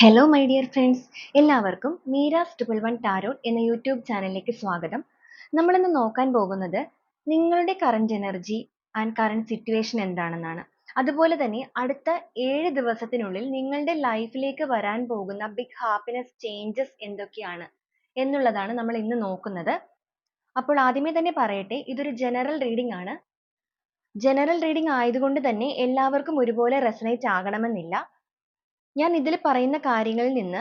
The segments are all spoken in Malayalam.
ഹലോ മൈ ഡിയർ ഫ്രണ്ട്സ്, എല്ലാവർക്കും മീരാസ് 111 ടാരോട്ട് എന്ന യൂട്യൂബ് ചാനലിലേക്ക് സ്വാഗതം. നമ്മളിന്ന് നോക്കാൻ പോകുന്നത് നിങ്ങളുടെ current energy and current situation എന്താണെന്നാണ്. അതുപോലെ തന്നെ അടുത്ത 7 ദിവസത്തിനുള്ളിൽ നിങ്ങളുടെ ലൈഫിലേക്ക് വരാൻ പോകുന്ന ബിഗ് ഹാപ്പിനെസ് ചേഞ്ചസ് എന്തൊക്കെയാണ് എന്നുള്ളതാണ് നമ്മൾ ഇന്ന് നോക്കുന്നത്. അപ്പോൾ ആദ്യമേ തന്നെ പറയട്ടെ, ഇതൊരു ജനറൽ റീഡിംഗ് ആണ്. ജനറൽ റീഡിംഗ് ആയതുകൊണ്ട് തന്നെ എല്ലാവർക്കും ഒരുപോലെ റെസനേറ്റ് ആകണമെന്നില്ല. ഞാൻ ഇതിൽ പറയുന്ന കാര്യങ്ങളിൽ നിന്ന്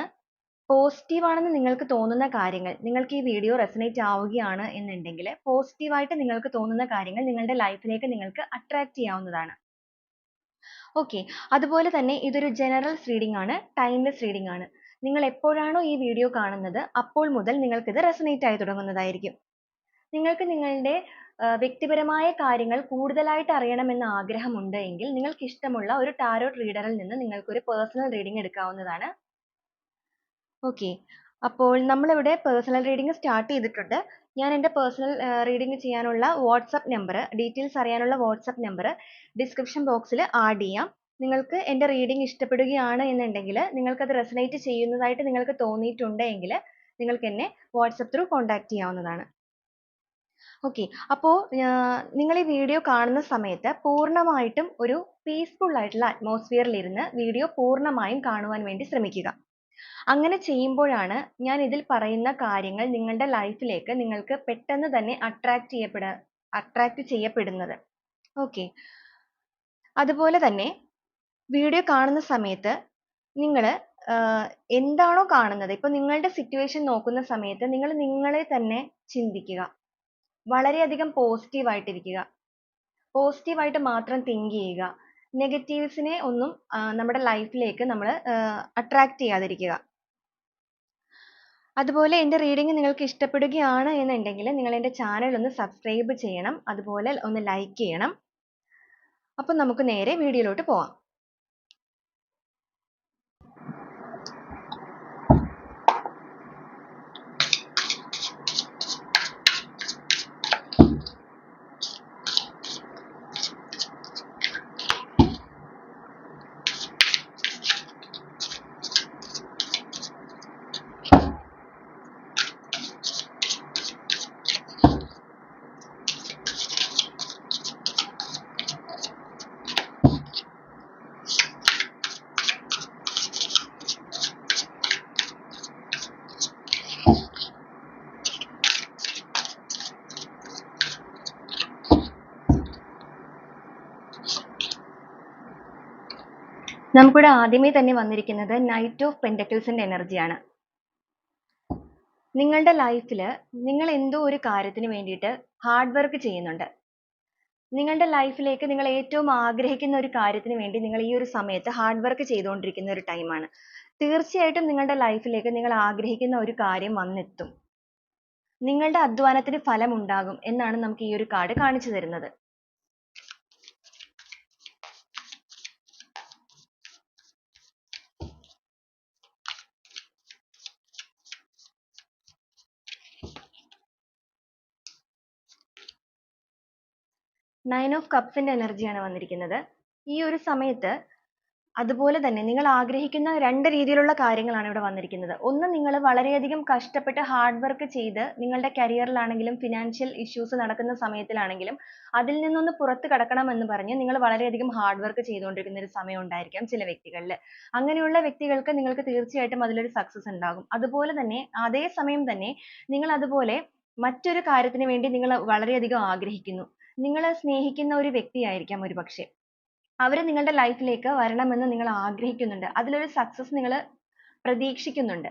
പോസിറ്റീവ് ആണെന്ന് നിങ്ങൾക്ക് തോന്നുന്ന കാര്യങ്ങൾ, നിങ്ങൾക്ക് ഈ വീഡിയോ റെസനേറ്റ് ആവുകയാണ് എന്നുണ്ടെങ്കിൽ പോസിറ്റീവായിട്ട് നിങ്ങൾക്ക് തോന്നുന്ന കാര്യങ്ങൾ നിങ്ങളുടെ ലൈഫിലേക്ക് നിങ്ങൾക്ക് അട്രാക്ട് ചെയ്യാവുന്നതാണ്. ഓക്കെ, അതുപോലെ തന്നെ ഇതൊരു ജനറൽ റീഡിംഗ് ആണ്, ടൈംലെസ് റീഡിംഗ് ആണ്. നിങ്ങൾ എപ്പോഴാണോ ഈ വീഡിയോ കാണുന്നത് അപ്പോൾ മുതൽ നിങ്ങൾക്കിത് റെസനേറ്റ് ആയി തുടങ്ങുന്നതായിരിക്കും. നിങ്ങൾക്ക് നിങ്ങളുടെ വ്യക്തിപരമായ കാര്യങ്ങൾ കൂടുതലായിട്ട് അറിയണമെന്ന് ആഗ്രഹമുണ്ട് എങ്കിൽ നിങ്ങൾക്ക് ഇഷ്ടമുള്ള ഒരു ടാരോട്ട് റീഡറിൽ നിന്ന് നിങ്ങൾക്ക് ഒരു പേഴ്സണൽ റീഡിംഗ് എടുക്കാവുന്നതാണ്. ഓക്കെ, അപ്പോൾ നമ്മളിവിടെ പേഴ്സണൽ റീഡിംഗ് സ്റ്റാർട്ട് ചെയ്തിട്ടുണ്ട്. ഞാൻ എൻ്റെ പേഴ്സണൽ റീഡിംഗ് ചെയ്യാനുള്ള വാട്സപ്പ് നമ്പർ, ഡീറ്റെയിൽസ് അറിയാനുള്ള വാട്സപ്പ് നമ്പർ ഡിസ്ക്രിപ്ഷൻ ബോക്സിൽ ആഡ് ചെയ്യാം. നിങ്ങൾക്ക് എൻ്റെ റീഡിംഗ് ഇഷ്ടപ്പെടുകയാണ് എന്നുണ്ടെങ്കിൽ, നിങ്ങൾക്കത് റെസനേറ്റ് ചെയ്യുന്നതായിട്ട് നിങ്ങൾക്ക് തോന്നിയിട്ടുണ്ട് എങ്കിൽ നിങ്ങൾക്ക് എന്നെ വാട്സപ്പ് ത്രൂ കോൺടാക്ട് ചെയ്യാവുന്നതാണ്. ഓക്കെ, അപ്പോൾ നിങ്ങൾ ഈ വീഡിയോ കാണുന്ന സമയത്ത് പൂർണ്ണമായിട്ടും ഒരു പീസ്ഫുൾ ആയിട്ടുള്ള അറ്റ്മോസ്ഫിയറിൽ ഇരുന്ന് വീഡിയോ പൂർണ്ണമായും കാണുവാൻ വേണ്ടി ശ്രമിക്കുക. അങ്ങനെ ചെയ്യുമ്പോഴാണ് ഞാൻ ഇതിൽ പറയുന്ന കാര്യങ്ങൾ നിങ്ങളുടെ ലൈഫിലേക്ക് നിങ്ങൾക്ക് പെട്ടെന്ന് തന്നെ അട്രാക്ട് ചെയ്യപ്പെടുന്നത്. ഓക്കെ, അതുപോലെ തന്നെ വീഡിയോ കാണുന്ന സമയത്ത് നിങ്ങൾ എന്താണോ കാണുന്നത്, ഇപ്പോൾ നിങ്ങളുടെ സിറ്റുവേഷൻ നോക്കുന്ന സമയത്ത് നിങ്ങൾ നിങ്ങളെ തന്നെ ചിന്തിക്കുക. വളരെയധികം പോസിറ്റീവായിട്ടിരിക്കുക. പോസിറ്റീവായിട്ട് മാത്രം തിങ്ക് ചെയ്യുക. നെഗറ്റീവ്സിനെ ഒന്നും നമ്മുടെ ലൈഫിലേക്ക് നമ്മൾ അട്രാക്ട് ചെയ്യാതിരിക്കുക. അതുപോലെ എൻ്റെ റീഡിംഗ് നിങ്ങൾക്ക് ഇഷ്ടപ്പെടുകയാണ് എന്നുണ്ടെങ്കിൽ നിങ്ങൾ എൻ്റെ ചാനൽ ഒന്ന് സബ്സ്ക്രൈബ് ചെയ്യണം, അതുപോലെ ഒന്ന് ലൈക്ക് ചെയ്യണം. അപ്പം നമുക്ക് നേരെ വീഡിയോയിലോട്ട് പോവാം. നമുക്കിവിടെ ആദ്യമേ തന്നെ വന്നിരിക്കുന്നത് നൈറ്റ് ഓഫ് പെൻറ്റക്കിൾസിന്റെ എനർജിയാണ്. നിങ്ങളുടെ ലൈഫിൽ നിങ്ങൾ എന്തോ ഒരു കാര്യത്തിന് വേണ്ടിയിട്ട് ഹാർഡ് വർക്ക് ചെയ്യുന്നുണ്ട്. നിങ്ങളുടെ ലൈഫിലേക്ക് നിങ്ങൾ ഏറ്റവും ആഗ്രഹിക്കുന്ന ഒരു കാര്യത്തിന് വേണ്ടി നിങ്ങൾ ഈ ഒരു സമയത്ത് ഹാർഡ് വർക്ക് ചെയ്തുകൊണ്ടിരിക്കുന്ന ഒരു ടൈമാണ്. തീർച്ചയായിട്ടും നിങ്ങളുടെ ലൈഫിലേക്ക് നിങ്ങൾ ആഗ്രഹിക്കുന്ന ഒരു കാര്യം വന്നെത്തും. നിങ്ങളുടെ അധ്വാനത്തിന് ഫലമുണ്ടാകും എന്നാണ് നമുക്ക് ഈ ഒരു കാർഡ് കാണിച്ചു തരുന്നത്. നയൻ ഓഫ് കപ്സിന്റെ എനർജിയാണ് വന്നിരിക്കുന്നത്. ഈ ഒരു സമയത്ത് അതുപോലെ തന്നെ നിങ്ങൾ ആഗ്രഹിക്കുന്ന രണ്ട് രീതിയിലുള്ള കാര്യങ്ങളാണ് ഇവിടെ വന്നിരിക്കുന്നത്. ഒന്ന്, നിങ്ങൾ വളരെയധികം കഷ്ടപ്പെട്ട് ഹാർഡ് വർക്ക് ചെയ്ത് നിങ്ങളുടെ കരിയറിലാണെങ്കിലും ഫിനാൻഷ്യൽ ഇഷ്യൂസ് നടക്കുന്ന സമയത്തിലാണെങ്കിലും അതിൽ നിന്നൊന്ന് പുറത്ത് കടക്കണമെന്ന് പറഞ്ഞ് നിങ്ങൾ വളരെയധികം ഹാർഡ് വർക്ക് ചെയ്തുകൊണ്ടിരിക്കുന്ന ഒരു സമയം ഉണ്ടായിരിക്കാം ചില വ്യക്തികളിൽ. അങ്ങനെയുള്ള വ്യക്തികൾക്ക് നിങ്ങൾക്ക് തീർച്ചയായിട്ടും അതിലൊരു സക്സസ് ഉണ്ടാകും. അതുപോലെ തന്നെ അതേ സമയം തന്നെ നിങ്ങൾ അതുപോലെ മറ്റൊരു കാര്യത്തിന് വേണ്ടി നിങ്ങൾ വളരെയധികം ആഗ്രഹിക്കുന്നു. നിങ്ങൾ സ്നേഹിക്കുന്ന ഒരു വ്യക്തിയായിരിക്കാം ഒരുപക്ഷെ. അവർ നിങ്ങളുടെ ലൈഫിലേക്ക് വരണമെന്ന് നിങ്ങൾ ആഗ്രഹിക്കുന്നുണ്ട്. അതിലൊരു സക്സസ് നിങ്ങൾ പ്രതീക്ഷിക്കുന്നുണ്ട്.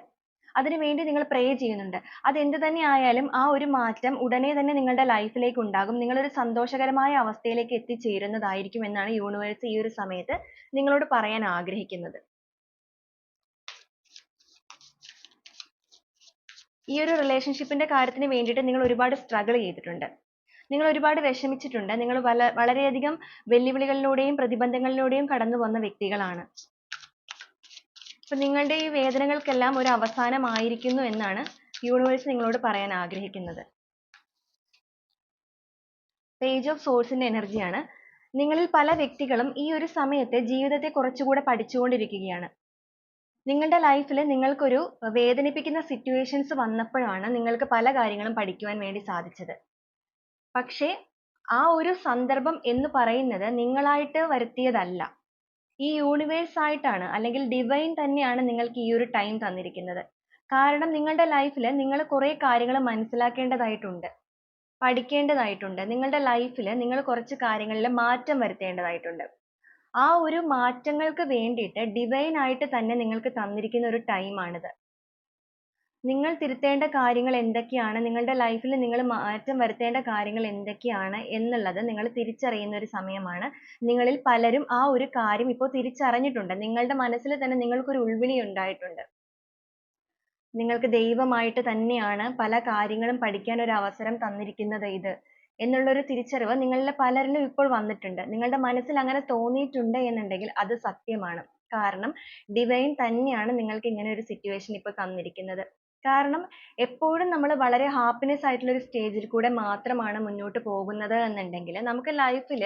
അതിനുവേണ്ടി നിങ്ങൾ പ്രേ ചെയ്യുന്നുണ്ട്. അത് എന്ത് തന്നെ ആയാലും ആ ഒരു മാറ്റം ഉടനെ തന്നെ നിങ്ങളുടെ ലൈഫിലേക്ക് ഉണ്ടാകും. നിങ്ങളൊരു സന്തോഷകരമായ അവസ്ഥയിലേക്ക് എത്തിച്ചേരുന്നതായിരിക്കും എന്നാണ് യൂണിവേഴ്സ് ഈ ഒരു സമയത്ത് നിങ്ങളോട് പറയാൻ ആഗ്രഹിക്കുന്നത്. ഈ ഒരു റിലേഷൻഷിപ്പിന്റെ കാര്യത്തിന് വേണ്ടിയിട്ട് നിങ്ങൾ ഒരുപാട് സ്ട്രഗിൾ ചെയ്തിട്ടുണ്ട്. നിങ്ങൾ ഒരുപാട് വിഷമിച്ചിട്ടുണ്ട്. നിങ്ങൾ വളരെയധികം വെല്ലുവിളികളിലൂടെയും പ്രതിബന്ധങ്ങളിലൂടെയും കടന്നു വന്ന വ്യക്തികളാണ്. അപ്പോൾ നിങ്ങളുടെ ഈ വേദനകൾക്കെല്ലാം ഒരു അവസാനമായിരിക്കുന്നു എന്നാണ് യൂണിവേഴ്സ് നിങ്ങളോട് പറയാൻ ആഗ്രഹിക്കുന്നത്. പേജ് ഓഫ് സോഴ്സിന്റെ എനർജിയാണ്. നിങ്ങളിൽ പല വ്യക്തികളും ഈ ഒരു സമയത്ത് ജീവിതത്തെ കുറച്ചുകൂടെ പഠിച്ചുകൊണ്ടിരിക്കുകയാണ്. നിങ്ങളുടെ ലൈഫിൽ നിങ്ങൾക്കൊരു വേദനിപ്പിക്കുന്ന സിറ്റുവേഷൻസ് വന്നപ്പോഴാണ് നിങ്ങൾക്ക് പല കാര്യങ്ങളും പഠിക്കുവാൻ വേണ്ടി സാധിച്ചത്. പക്ഷേ ആ ഒരു സന്ദർഭം എന്ന് പറയുന്നത് നിങ്ങളായിട്ട് വരുത്തിയതല്ല. ഈ യൂണിവേഴ്സ് ആയിട്ടാണ്, അല്ലെങ്കിൽ ഡിവൈൻ തന്നെയാണ് നിങ്ങൾക്ക് ഈ ഒരു ടൈം തന്നിരിക്കുന്നത്. കാരണം നിങ്ങളുടെ ലൈഫിൽ നിങ്ങൾ കുറേ കാര്യങ്ങൾ മനസ്സിലാക്കേണ്ടതായിട്ടുണ്ട്, പഠിക്കേണ്ടതായിട്ടുണ്ട്. നിങ്ങളുടെ ലൈഫിൽ നിങ്ങൾ കുറച്ച് കാര്യങ്ങളിൽ മാറ്റം വരുത്തേണ്ടതായിട്ടുണ്ട്. ആ ഒരു മാറ്റങ്ങൾക്ക് വേണ്ടിയിട്ട് ഡിവൈൻ ആയിട്ട് തന്നെ നിങ്ങൾക്ക് തന്നിരിക്കുന്ന ഒരു ടൈമാണിത്. നിങ്ങൾ തിരുത്തേണ്ട കാര്യങ്ങൾ എന്തൊക്കെയാണ്, നിങ്ങളുടെ ലൈഫിൽ നിങ്ങൾ മാറ്റം വരുത്തേണ്ട കാര്യങ്ങൾ എന്തൊക്കെയാണ് എന്നുള്ളത് നിങ്ങൾ തിരിച്ചറിയുന്ന ഒരു സമയമാണ്. നിങ്ങളിൽ പലരും ആ ഒരു കാര്യം ഇപ്പോൾ തിരിച്ചറിഞ്ഞിട്ടുണ്ട്. നിങ്ങളുടെ മനസ്സിൽ തന്നെ നിങ്ങൾക്കൊരു ഉൾവിളി ഉണ്ടായിട്ടുണ്ട്. നിങ്ങൾക്ക് ദൈവമായിട്ട് തന്നെയാണ് പല കാര്യങ്ങളും പഠിക്കാൻ ഒരു അവസരം തന്നിരിക്കുന്നത് ഇത് എന്നുള്ളൊരു തിരിച്ചറിവ് നിങ്ങളിൽ പലരിലും ഇപ്പോൾ വന്നിട്ടുണ്ട്. നിങ്ങളുടെ മനസ്സിൽ അങ്ങനെ തോന്നിയിട്ടുണ്ട് എന്നുണ്ടെങ്കിൽ അത് സത്യമാണ്. കാരണം ഡിവൈൻ തന്നെയാണ് നിങ്ങൾക്ക് ഇങ്ങനെ ഒരു സിറ്റുവേഷൻ ഇപ്പോൾ തന്നിരിക്കുന്നത്. കാരണം എപ്പോഴും നമ്മൾ വളരെ ഹാപ്പിനെസ് ആയിട്ടുള്ള ഒരു സ്റ്റേജിൽ കൂടെ മാത്രമാണ് മുന്നോട്ട് പോകുന്നത് എന്നുണ്ടെങ്കിൽ നമുക്ക് ലൈഫിൽ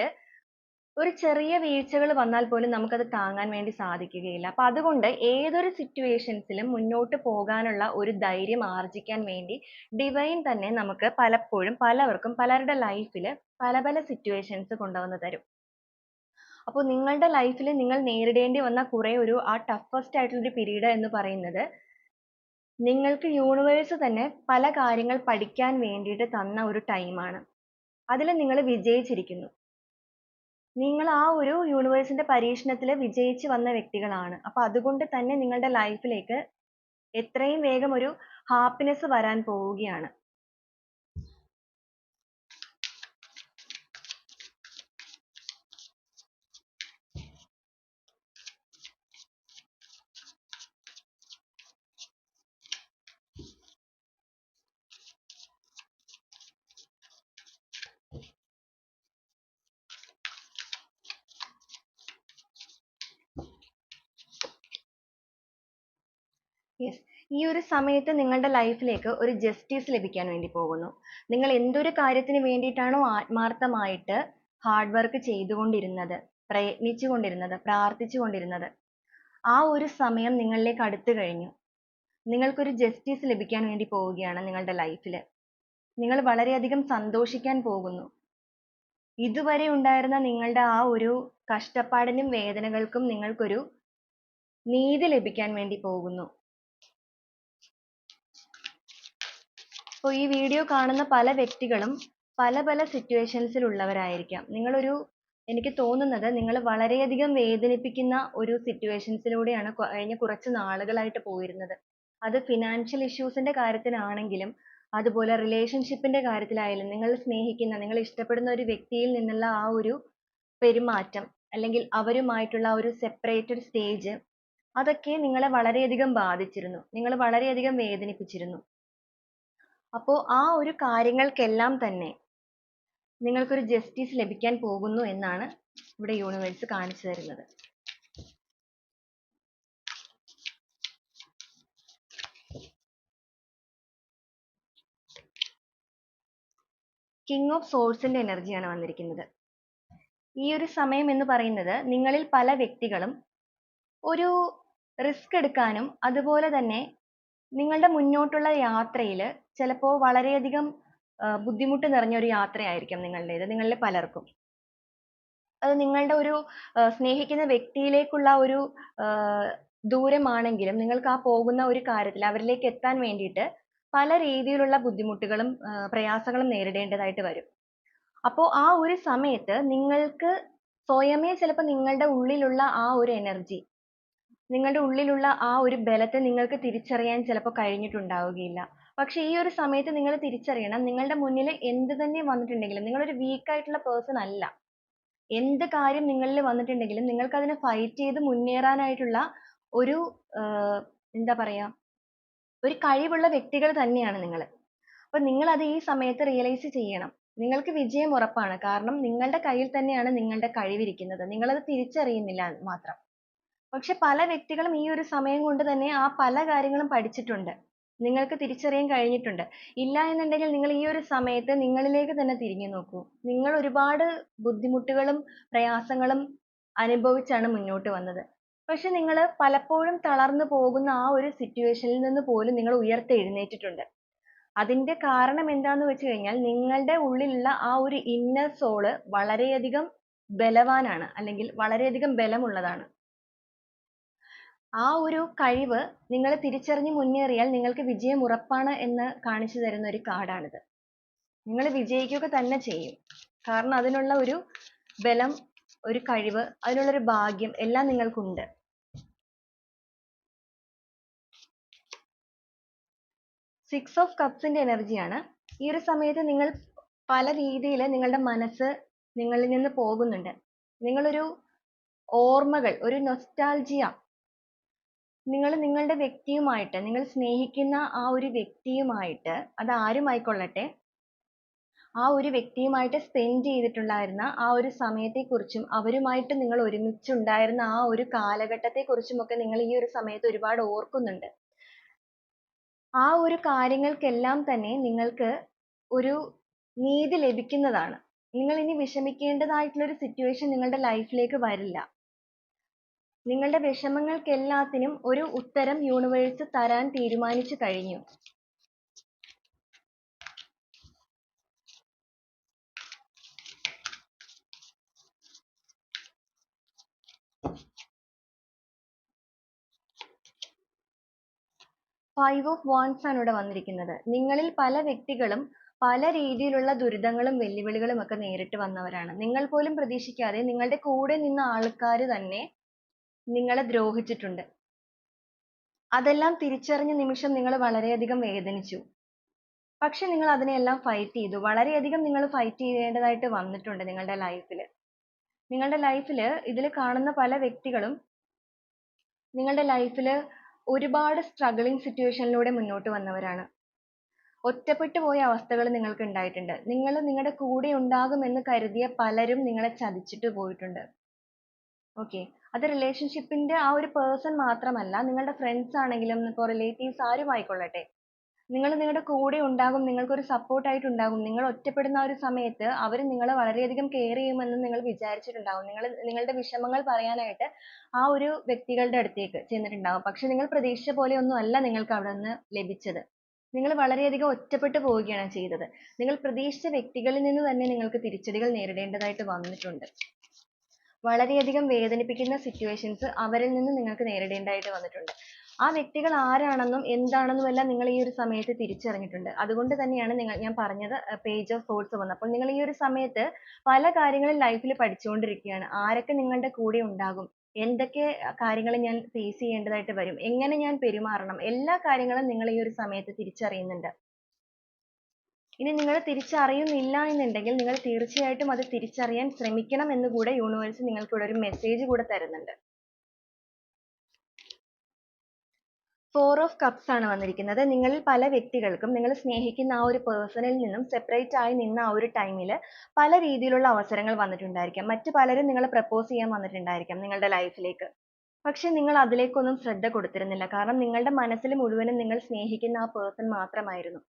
ഒരു ചെറിയ വീഴ്ചകൾ വന്നാൽ പോലും നമുക്കത് താങ്ങാൻ വേണ്ടി സാധിക്കുകയില്ല. അപ്പൊ അതുകൊണ്ട് ഏതൊരു സിറ്റുവേഷൻസിലും മുന്നോട്ട് പോകാനുള്ള ഒരു ധൈര്യം ആർജിക്കാൻ വേണ്ടി ഡിവൈൻ തന്നെ നമുക്ക് പലപ്പോഴും പലവർക്കും പലരുടെ ലൈഫിൽ പല പല സിറ്റുവേഷൻസ് കൊണ്ടുവന്ന് തരും. അപ്പോൾ നിങ്ങളുടെ ലൈഫിൽ നിങ്ങൾ നേരിടേണ്ടി വന്ന കുറെ ആ ടഫസ്റ്റ് ആയിട്ടുള്ള ഒരു പീരീഡ് എന്ന് പറയുന്നത് നിങ്ങൾക്ക് യൂണിവേഴ്സ് തന്നെ പല കാര്യങ്ങൾ പഠിക്കാൻ വേണ്ടിയിട്ട് തന്ന ഒരു ടൈമാണ്. അതിൽ നിങ്ങൾ വിജയിച്ചിരിക്കുന്നു. നിങ്ങൾ ആ ഒരു യൂണിവേഴ്സിന്റെ പരീക്ഷണത്തിൽ വിജയിച്ചു വന്ന വ്യക്തികളാണ്. അപ്പൊ അതുകൊണ്ട് തന്നെ നിങ്ങളുടെ ലൈഫിലേക്ക് എത്രയും വേഗം ഒരു ഹാപ്പിനെസ് വരാൻ പോവുകയാണ്. യെസ്, ഈ ഒരു സമയത്ത് നിങ്ങളുടെ ലൈഫിലേക്ക് ഒരു ജസ്റ്റിസ് ലഭിക്കാൻ വേണ്ടി പോകുന്നു. നിങ്ങൾ എന്തൊരു കാര്യത്തിന് വേണ്ടിയിട്ടാണോ ആത്മാർത്ഥമായിട്ട് ഹാർഡ് വർക്ക് ചെയ്തുകൊണ്ടിരുന്നത്, പ്രയത്നിച്ചുകൊണ്ടിരുന്നത്, പ്രാർത്ഥിച്ചുകൊണ്ടിരുന്നത്, ആ ഒരു സമയം നിങ്ങളിലേക്ക് അടുത്തു കഴിഞ്ഞു. നിങ്ങൾക്കൊരു ജസ്റ്റിസ് ലഭിക്കാൻ വേണ്ടി പോവുകയാണ് നിങ്ങളുടെ ലൈഫിൽ. നിങ്ങൾ വളരെയധികം സന്തോഷിക്കാൻ പോകുന്നു. ഇതുവരെ ഉണ്ടായിരുന്ന നിങ്ങളുടെ ആ ഒരു കഷ്ടപ്പാടിനും വേദനകൾക്കും നിങ്ങൾക്കൊരു നീതി ലഭിക്കാൻ വേണ്ടി പോകുന്നു. അപ്പോൾ ഈ വീഡിയോ കാണുന്ന പല വ്യക്തികളും പല പല സിറ്റുവേഷൻസിൽ ഉള്ളവരായിരിക്കാം. എനിക്ക് തോന്നുന്നത് നിങ്ങൾ വളരെയധികം വേദനിപ്പിക്കുന്ന ഒരു സിറ്റുവേഷൻസിലൂടെയാണ് കഴിഞ്ഞ കുറച്ച് നാളുകളായിട്ട് പോയിരുന്നത്. അത് ഫിനാൻഷ്യൽ ഇഷ്യൂസിന്റെ കാര്യത്തിലാണെങ്കിലും അതുപോലെ റിലേഷൻഷിപ്പിന്റെ കാര്യത്തിലായാലും നിങ്ങൾ സ്നേഹിക്കുന്ന, നിങ്ങൾ ഇഷ്ടപ്പെടുന്ന ഒരു വ്യക്തിയിൽ നിന്നുള്ള ആ ഒരു പെരുമാറ്റം, അല്ലെങ്കിൽ അവരുമായിട്ടുള്ള ആ ഒരു സെപ്പറേറ്റഡ് സ്റ്റേജ്, അതൊക്കെ നിങ്ങളെ വളരെയധികം ബാധിച്ചിരുന്നു. നിങ്ങൾ വളരെയധികം വേദനിപ്പിച്ചിരുന്നു. അപ്പോൾ ആ ഒരു കാര്യങ്ങൾക്കെല്ലാം തന്നെ നിങ്ങൾക്കൊരു ജസ്റ്റിസ് ലഭിക്കാൻ പോകുന്നു എന്നാണ് ഇവിടെ യൂണിവേഴ്സ് കാണിച്ചു തരുന്നത്. കിങ് ഓഫ് സോഴ്സിന്റെ എനർജിയാണ് വന്നിരിക്കുന്നത്. ഈ ഒരു സമയം എന്ന് പറയുന്നത് നിങ്ങളിൽ പല വ്യക്തികളും ഒരു റിസ്ക് എടുക്കാനും അതുപോലെ തന്നെ നിങ്ങളുടെ മുന്നോട്ടുള്ള യാത്രയിൽ ചിലപ്പോൾ വളരെയധികം ബുദ്ധിമുട്ട് നിറഞ്ഞ ഒരു യാത്രയായിരിക്കും നിങ്ങളുടേത്, നിങ്ങളിൽ പലർക്കും. അത് നിങ്ങളുടെ ഒരു സ്നേഹിക്കുന്ന വ്യക്തിയിലേക്കുള്ള ഒരു ദൂരമാണെങ്കിലും നിങ്ങൾക്ക് ആ പോകുന്ന ഒരു കാര്യത്തിൽ അവരിലേക്ക് എത്താൻ വേണ്ടിയിട്ട് പല രീതിയിലുള്ള ബുദ്ധിമുട്ടുകളും പ്രയാസങ്ങളും നേരിടേണ്ടതായിട്ട് വരും. അപ്പോൾ ആ ഒരു സമയത്ത് നിങ്ങൾക്ക് സ്വയമേ ചിലപ്പോൾ നിങ്ങളുടെ ഉള്ളിലുള്ള ആ ഒരു എനർജി, നിങ്ങളുടെ ഉള്ളിലുള്ള ആ ഒരു ബലത്തെ നിങ്ങൾക്ക് തിരിച്ചറിയാൻ ചിലപ്പോൾ കഴിഞ്ഞിട്ടുണ്ടാവുകയില്ല. പക്ഷെ ഈ ഒരു സമയത്ത് നിങ്ങൾ തിരിച്ചറിയണം, നിങ്ങളുടെ മുന്നിൽ എന്ത് തന്നെ വന്നിട്ടുണ്ടെങ്കിലും നിങ്ങളൊരു വീക്ക് ആയിട്ടുള്ള പേഴ്സൺ അല്ല. എന്ത് കാര്യം നിങ്ങളിൽ വന്നിട്ടുണ്ടെങ്കിലും നിങ്ങൾക്ക് അതിനെ ഫൈറ്റ് ചെയ്ത് മുന്നേറാനായിട്ടുള്ള ഒരു എന്താ പറയാ, ഒരു കഴിവുള്ള വ്യക്തികൾ തന്നെയാണ് നിങ്ങൾ. അപ്പൊ നിങ്ങൾ അത് ഈ സമയത്ത് റിയലൈസ് ചെയ്യണം. നിങ്ങൾക്ക് വിജയം ഉറപ്പാണ്. കാരണം നിങ്ങളുടെ കയ്യിൽ തന്നെയാണ് നിങ്ങളുടെ കഴിവിരിക്കുന്നത്. നിങ്ങളത് തിരിച്ചറിയുന്നില്ല മാത്രം. പക്ഷെ പല വ്യക്തികളും ഈ ഒരു സമയം കൊണ്ട് തന്നെ ആ പല കാര്യങ്ങളും പഠിച്ചിട്ടുണ്ട്. നിങ്ങൾക്ക് തിരിച്ചറിയാൻ കഴിഞ്ഞിട്ടുണ്ട്. ഇല്ല എന്നുണ്ടെങ്കിൽ നിങ്ങൾ ഈ ഒരു സമയത്ത് നിങ്ങളിലേക്ക് തന്നെ തിരിഞ്ഞു നോക്കൂ. നിങ്ങൾ ഒരുപാട് ബുദ്ധിമുട്ടുകളും പ്രയാസങ്ങളും അനുഭവിച്ചാണ് മുന്നോട്ട് വന്നത്. പക്ഷെ നിങ്ങൾ പലപ്പോഴും തളർന്നു പോകുന്ന ആ ഒരു സിറ്റുവേഷനിൽ നിന്ന് പോലും നിങ്ങൾ ഉയർത്തെഴുന്നേറ്റിട്ടുണ്ട്. അതിന്റെ കാരണം എന്താന്ന് വെച്ച് കഴിഞ്ഞാൽ നിങ്ങളുടെ ഉള്ളിലുള്ള ആ ഒരു ഇന്നർ സോള് വളരെയധികം ബലവാനാണ്, അല്ലെങ്കിൽ വളരെയധികം ബലമുള്ളതാണ്. ആ ഒരു കഴിവ് നിങ്ങൾ തിരിച്ചറിഞ്ഞ് മുന്നേറിയാൽ നിങ്ങൾക്ക് വിജയം ഉറപ്പാണ് എന്ന് കാണിച്ചു തരുന്ന ഒരു കാർഡാണിത്. നിങ്ങൾ വിജയിക്കുക തന്നെ ചെയ്യും. കാരണം അതിനുള്ള ഒരു ബലം, ഒരു കഴിവ്, അതിനുള്ളൊരു ഭാഗ്യം എല്ലാം നിങ്ങൾക്കുണ്ട്. 6 ഓഫ് കപ്സിന്റെ എനർജിയാണ്. ഈ ഒരു സമയത്ത് നിങ്ങൾ പല രീതിയിൽ നിങ്ങളുടെ മനസ്സ് നിങ്ങളിൽ നിന്ന് പോകുന്നുണ്ട്. നിങ്ങളൊരു ഓർമ്മകൾ, ഒരു നൊസ്റ്റാൾജിയ, നിങ്ങൾ നിങ്ങളുടെ വ്യക്തിയുമായിട്ട്, നിങ്ങൾ സ്നേഹിക്കുന്ന ആ ഒരു വ്യക്തിയുമായിട്ട്, അത് ആരുമായിക്കൊള്ളട്ടെ, ആ ഒരു വ്യക്തിയുമായിട്ട് സ്പെൻഡ് ചെയ്തിട്ടുണ്ടായിരുന്ന ആ ഒരു സമയത്തെക്കുറിച്ചും അവരുമായിട്ട് നിങ്ങൾ ഒരുമിച്ചുണ്ടായിരുന്ന ആ ഒരു കാലഘട്ടത്തെക്കുറിച്ചും ഒക്കെ നിങ്ങൾ ഈ ഒരു സമയത്ത് ഒരുപാട് ഓർക്കുന്നുണ്ട്. ആ ഒരു കാര്യങ്ങൾക്കെല്ലാം തന്നെ നിങ്ങൾക്ക് ഒരു നീതി ലഭിക്കുന്നതാണ്. നിങ്ങൾ ഇനി വിഷമിക്കേണ്ടതായിട്ടുള്ള ഒരു സിറ്റുവേഷൻ നിങ്ങളുടെ ലൈഫിലേക്ക് വരില്ല. നിങ്ങളുടെ വിഷമങ്ങൾക്കെല്ലാത്തിനും ഒരു ഉത്തരം യൂണിവേഴ്സ് തരാൻ തീരുമാനിച്ചു കഴിഞ്ഞു. ഫൈവ് ഓഫ് വാൻഡ്സ് ആണ് ഇവിടെ വന്നിരിക്കുന്നത്. നിങ്ങളിൽ പല വ്യക്തികളും പല രീതിയിലുള്ള ദുരിതങ്ങളും വെല്ലുവിളികളും ഒക്കെ നേരിട്ട് വന്നവരാണ്. നിങ്ങൾ പോലും പ്രതീക്ഷിക്കാതെ നിങ്ങളുടെ കൂടെ നിന്ന ആൾക്കാർ തന്നെ നിങ്ങളെ ദ്രോഹിച്ചിട്ടുണ്ട്. അതെല്ലാം തിരിച്ചറിഞ്ഞ നിമിഷം നിങ്ങൾ വളരെയധികം വേദനിച്ചു. പക്ഷെ നിങ്ങൾ അതിനെയെല്ലാം ഫൈറ്റ് ചെയ്തു. വളരെയധികം നിങ്ങൾ ഫൈറ്റ് ചെയ്യേണ്ടതായിട്ട് വന്നിട്ടുണ്ട് നിങ്ങളുടെ ലൈഫിൽ. നിങ്ങളുടെ ലൈഫിൽ ഇതിൽ കാണുന്ന പല വ്യക്തികളും നിങ്ങളുടെ ലൈഫിൽ ഒരുപാട് സ്ട്രഗിളിങ് സിറ്റുവേഷനിലൂടെ മുന്നോട്ട് വന്നവരാണ്. ഒറ്റപ്പെട്ടു പോയ അവസ്ഥകൾ നിങ്ങൾക്ക് ഉണ്ടായിട്ടുണ്ട്. നിങ്ങൾ നിങ്ങളുടെ കൂടെ ഉണ്ടാകുമെന്ന് കരുതിയ പലരും നിങ്ങളെ ചതിച്ചിട്ട് പോയിട്ടുണ്ട്. ഓക്കെ, അത് റിലേഷൻഷിപ്പിന്റെ ആ ഒരു പേഴ്സൺ മാത്രമല്ല, നിങ്ങളുടെ ഫ്രണ്ട്സ് ആണെങ്കിലും ഇപ്പോൾ റിലേറ്റീവ്സ് ആരും ആയിക്കൊള്ളട്ടെ, നിങ്ങൾ നിങ്ങളുടെ കൂടെ ഉണ്ടാകും, നിങ്ങൾക്കൊരു സപ്പോർട്ട് ആയിട്ട് ഉണ്ടാകും. നിങ്ങൾ ഒറ്റപ്പെടുന്ന ആ ഒരു സമയത്ത് അവർ നിങ്ങളെ വളരെയധികം കെയർ ചെയ്യുമെന്ന് നിങ്ങൾ വിചാരിച്ചിട്ടുണ്ടാകും. നിങ്ങളുടെ വിഷമങ്ങൾ പറയാനായിട്ട് ആ ഒരു വ്യക്തികളുടെ അടുത്തേക്ക് ചെന്നിട്ടുണ്ടാകും. പക്ഷെ നിങ്ങൾ പ്രതീക്ഷിച്ച പോലെ ഒന്നും അല്ല നിങ്ങൾക്ക് അവിടെ നിന്ന് ലഭിച്ചത്. നിങ്ങൾ വളരെയധികം ഒറ്റപ്പെട്ടു പോവുകയാണ് ചെയ്തത്. നിങ്ങൾ പ്രതീക്ഷിച്ച വ്യക്തികളിൽ നിന്ന് തന്നെ നിങ്ങൾക്ക് തിരിച്ചടികൾ നേരിടേണ്ടതായിട്ട് വന്നിട്ടുണ്ട്. വളരെയധികം വേദനിപ്പിക്കുന്ന സിറ്റുവേഷൻസ് അവരിൽ നിന്ന് നിങ്ങൾക്ക് നേരിടേണ്ടതായിട്ട് വന്നിട്ടുണ്ട്. ആ വ്യക്തികൾ ആരാണെന്നും എന്താണെന്നും എല്ലാം നിങ്ങൾ ഈ ഒരു സമയത്ത് തിരിച്ചറിഞ്ഞിട്ടുണ്ട്. അതുകൊണ്ട് തന്നെയാണ് ഞാൻ പറഞ്ഞത് പേജ് ഓഫ് സോർഡ്സ് വന്നത്. അപ്പോൾ നിങ്ങൾ ഈ ഒരു സമയത്ത് പല കാര്യങ്ങളും ലൈഫിൽ പഠിച്ചുകൊണ്ടിരിക്കുകയാണ്. ആരൊക്കെ നിങ്ങളുടെ കൂടെ ഉണ്ടാകും, എന്തൊക്കെ കാര്യങ്ങൾ ഞാൻ ഫേസ് ചെയ്യേണ്ടതായിട്ട് വരും, എങ്ങനെ ഞാൻ പെരുമാറണം, എല്ലാ കാര്യങ്ങളും നിങ്ങൾ ഈ ഒരു സമയത്ത് തിരിച്ചറിയുന്നുണ്ട്. ഇനി നിങ്ങൾ തിരിച്ചറിയുന്നില്ല എന്നുണ്ടെങ്കിൽ നിങ്ങൾ തീർച്ചയായിട്ടും അത് തിരിച്ചറിയാൻ ശ്രമിക്കണം എന്ന് കൂടെ യൂണിവേഴ്സ് നിങ്ങൾക്ക് ഇവിടെ ഒരു മെസ്സേജ് കൂടെ തരുന്നുണ്ട്. 4 ഓഫ് കപ്സ് ആണ് വന്നിരിക്കുന്നത്. നിങ്ങളിൽ പല വ്യക്തികൾക്കും നിങ്ങൾ സ്നേഹിക്കുന്ന ആ ഒരു പേഴ്സണിൽ നിന്നും സെപ്പറേറ്റ് ആയി നിന്ന ആ ഒരു ടൈമിൽ പല രീതിയിലുള്ള അവസരങ്ങൾ വന്നിട്ടുണ്ടായിരിക്കാം. മറ്റു പലരും നിങ്ങളെ പ്രപ്പോസ് ചെയ്യാൻ വന്നിട്ടുണ്ടായിരിക്കാം നിങ്ങളുടെ ലൈഫിലേക്ക്. പക്ഷെ നിങ്ങൾ അതിലേക്കൊന്നും ശ്രദ്ധ കൊടുത്തിരുന്നില്ല. കാരണം നിങ്ങളുടെ മനസ്സിൽ മുഴുവനും നിങ്ങൾ സ്നേഹിക്കുന്ന ആ പേഴ്സൺ മാത്രമായിരുന്നു.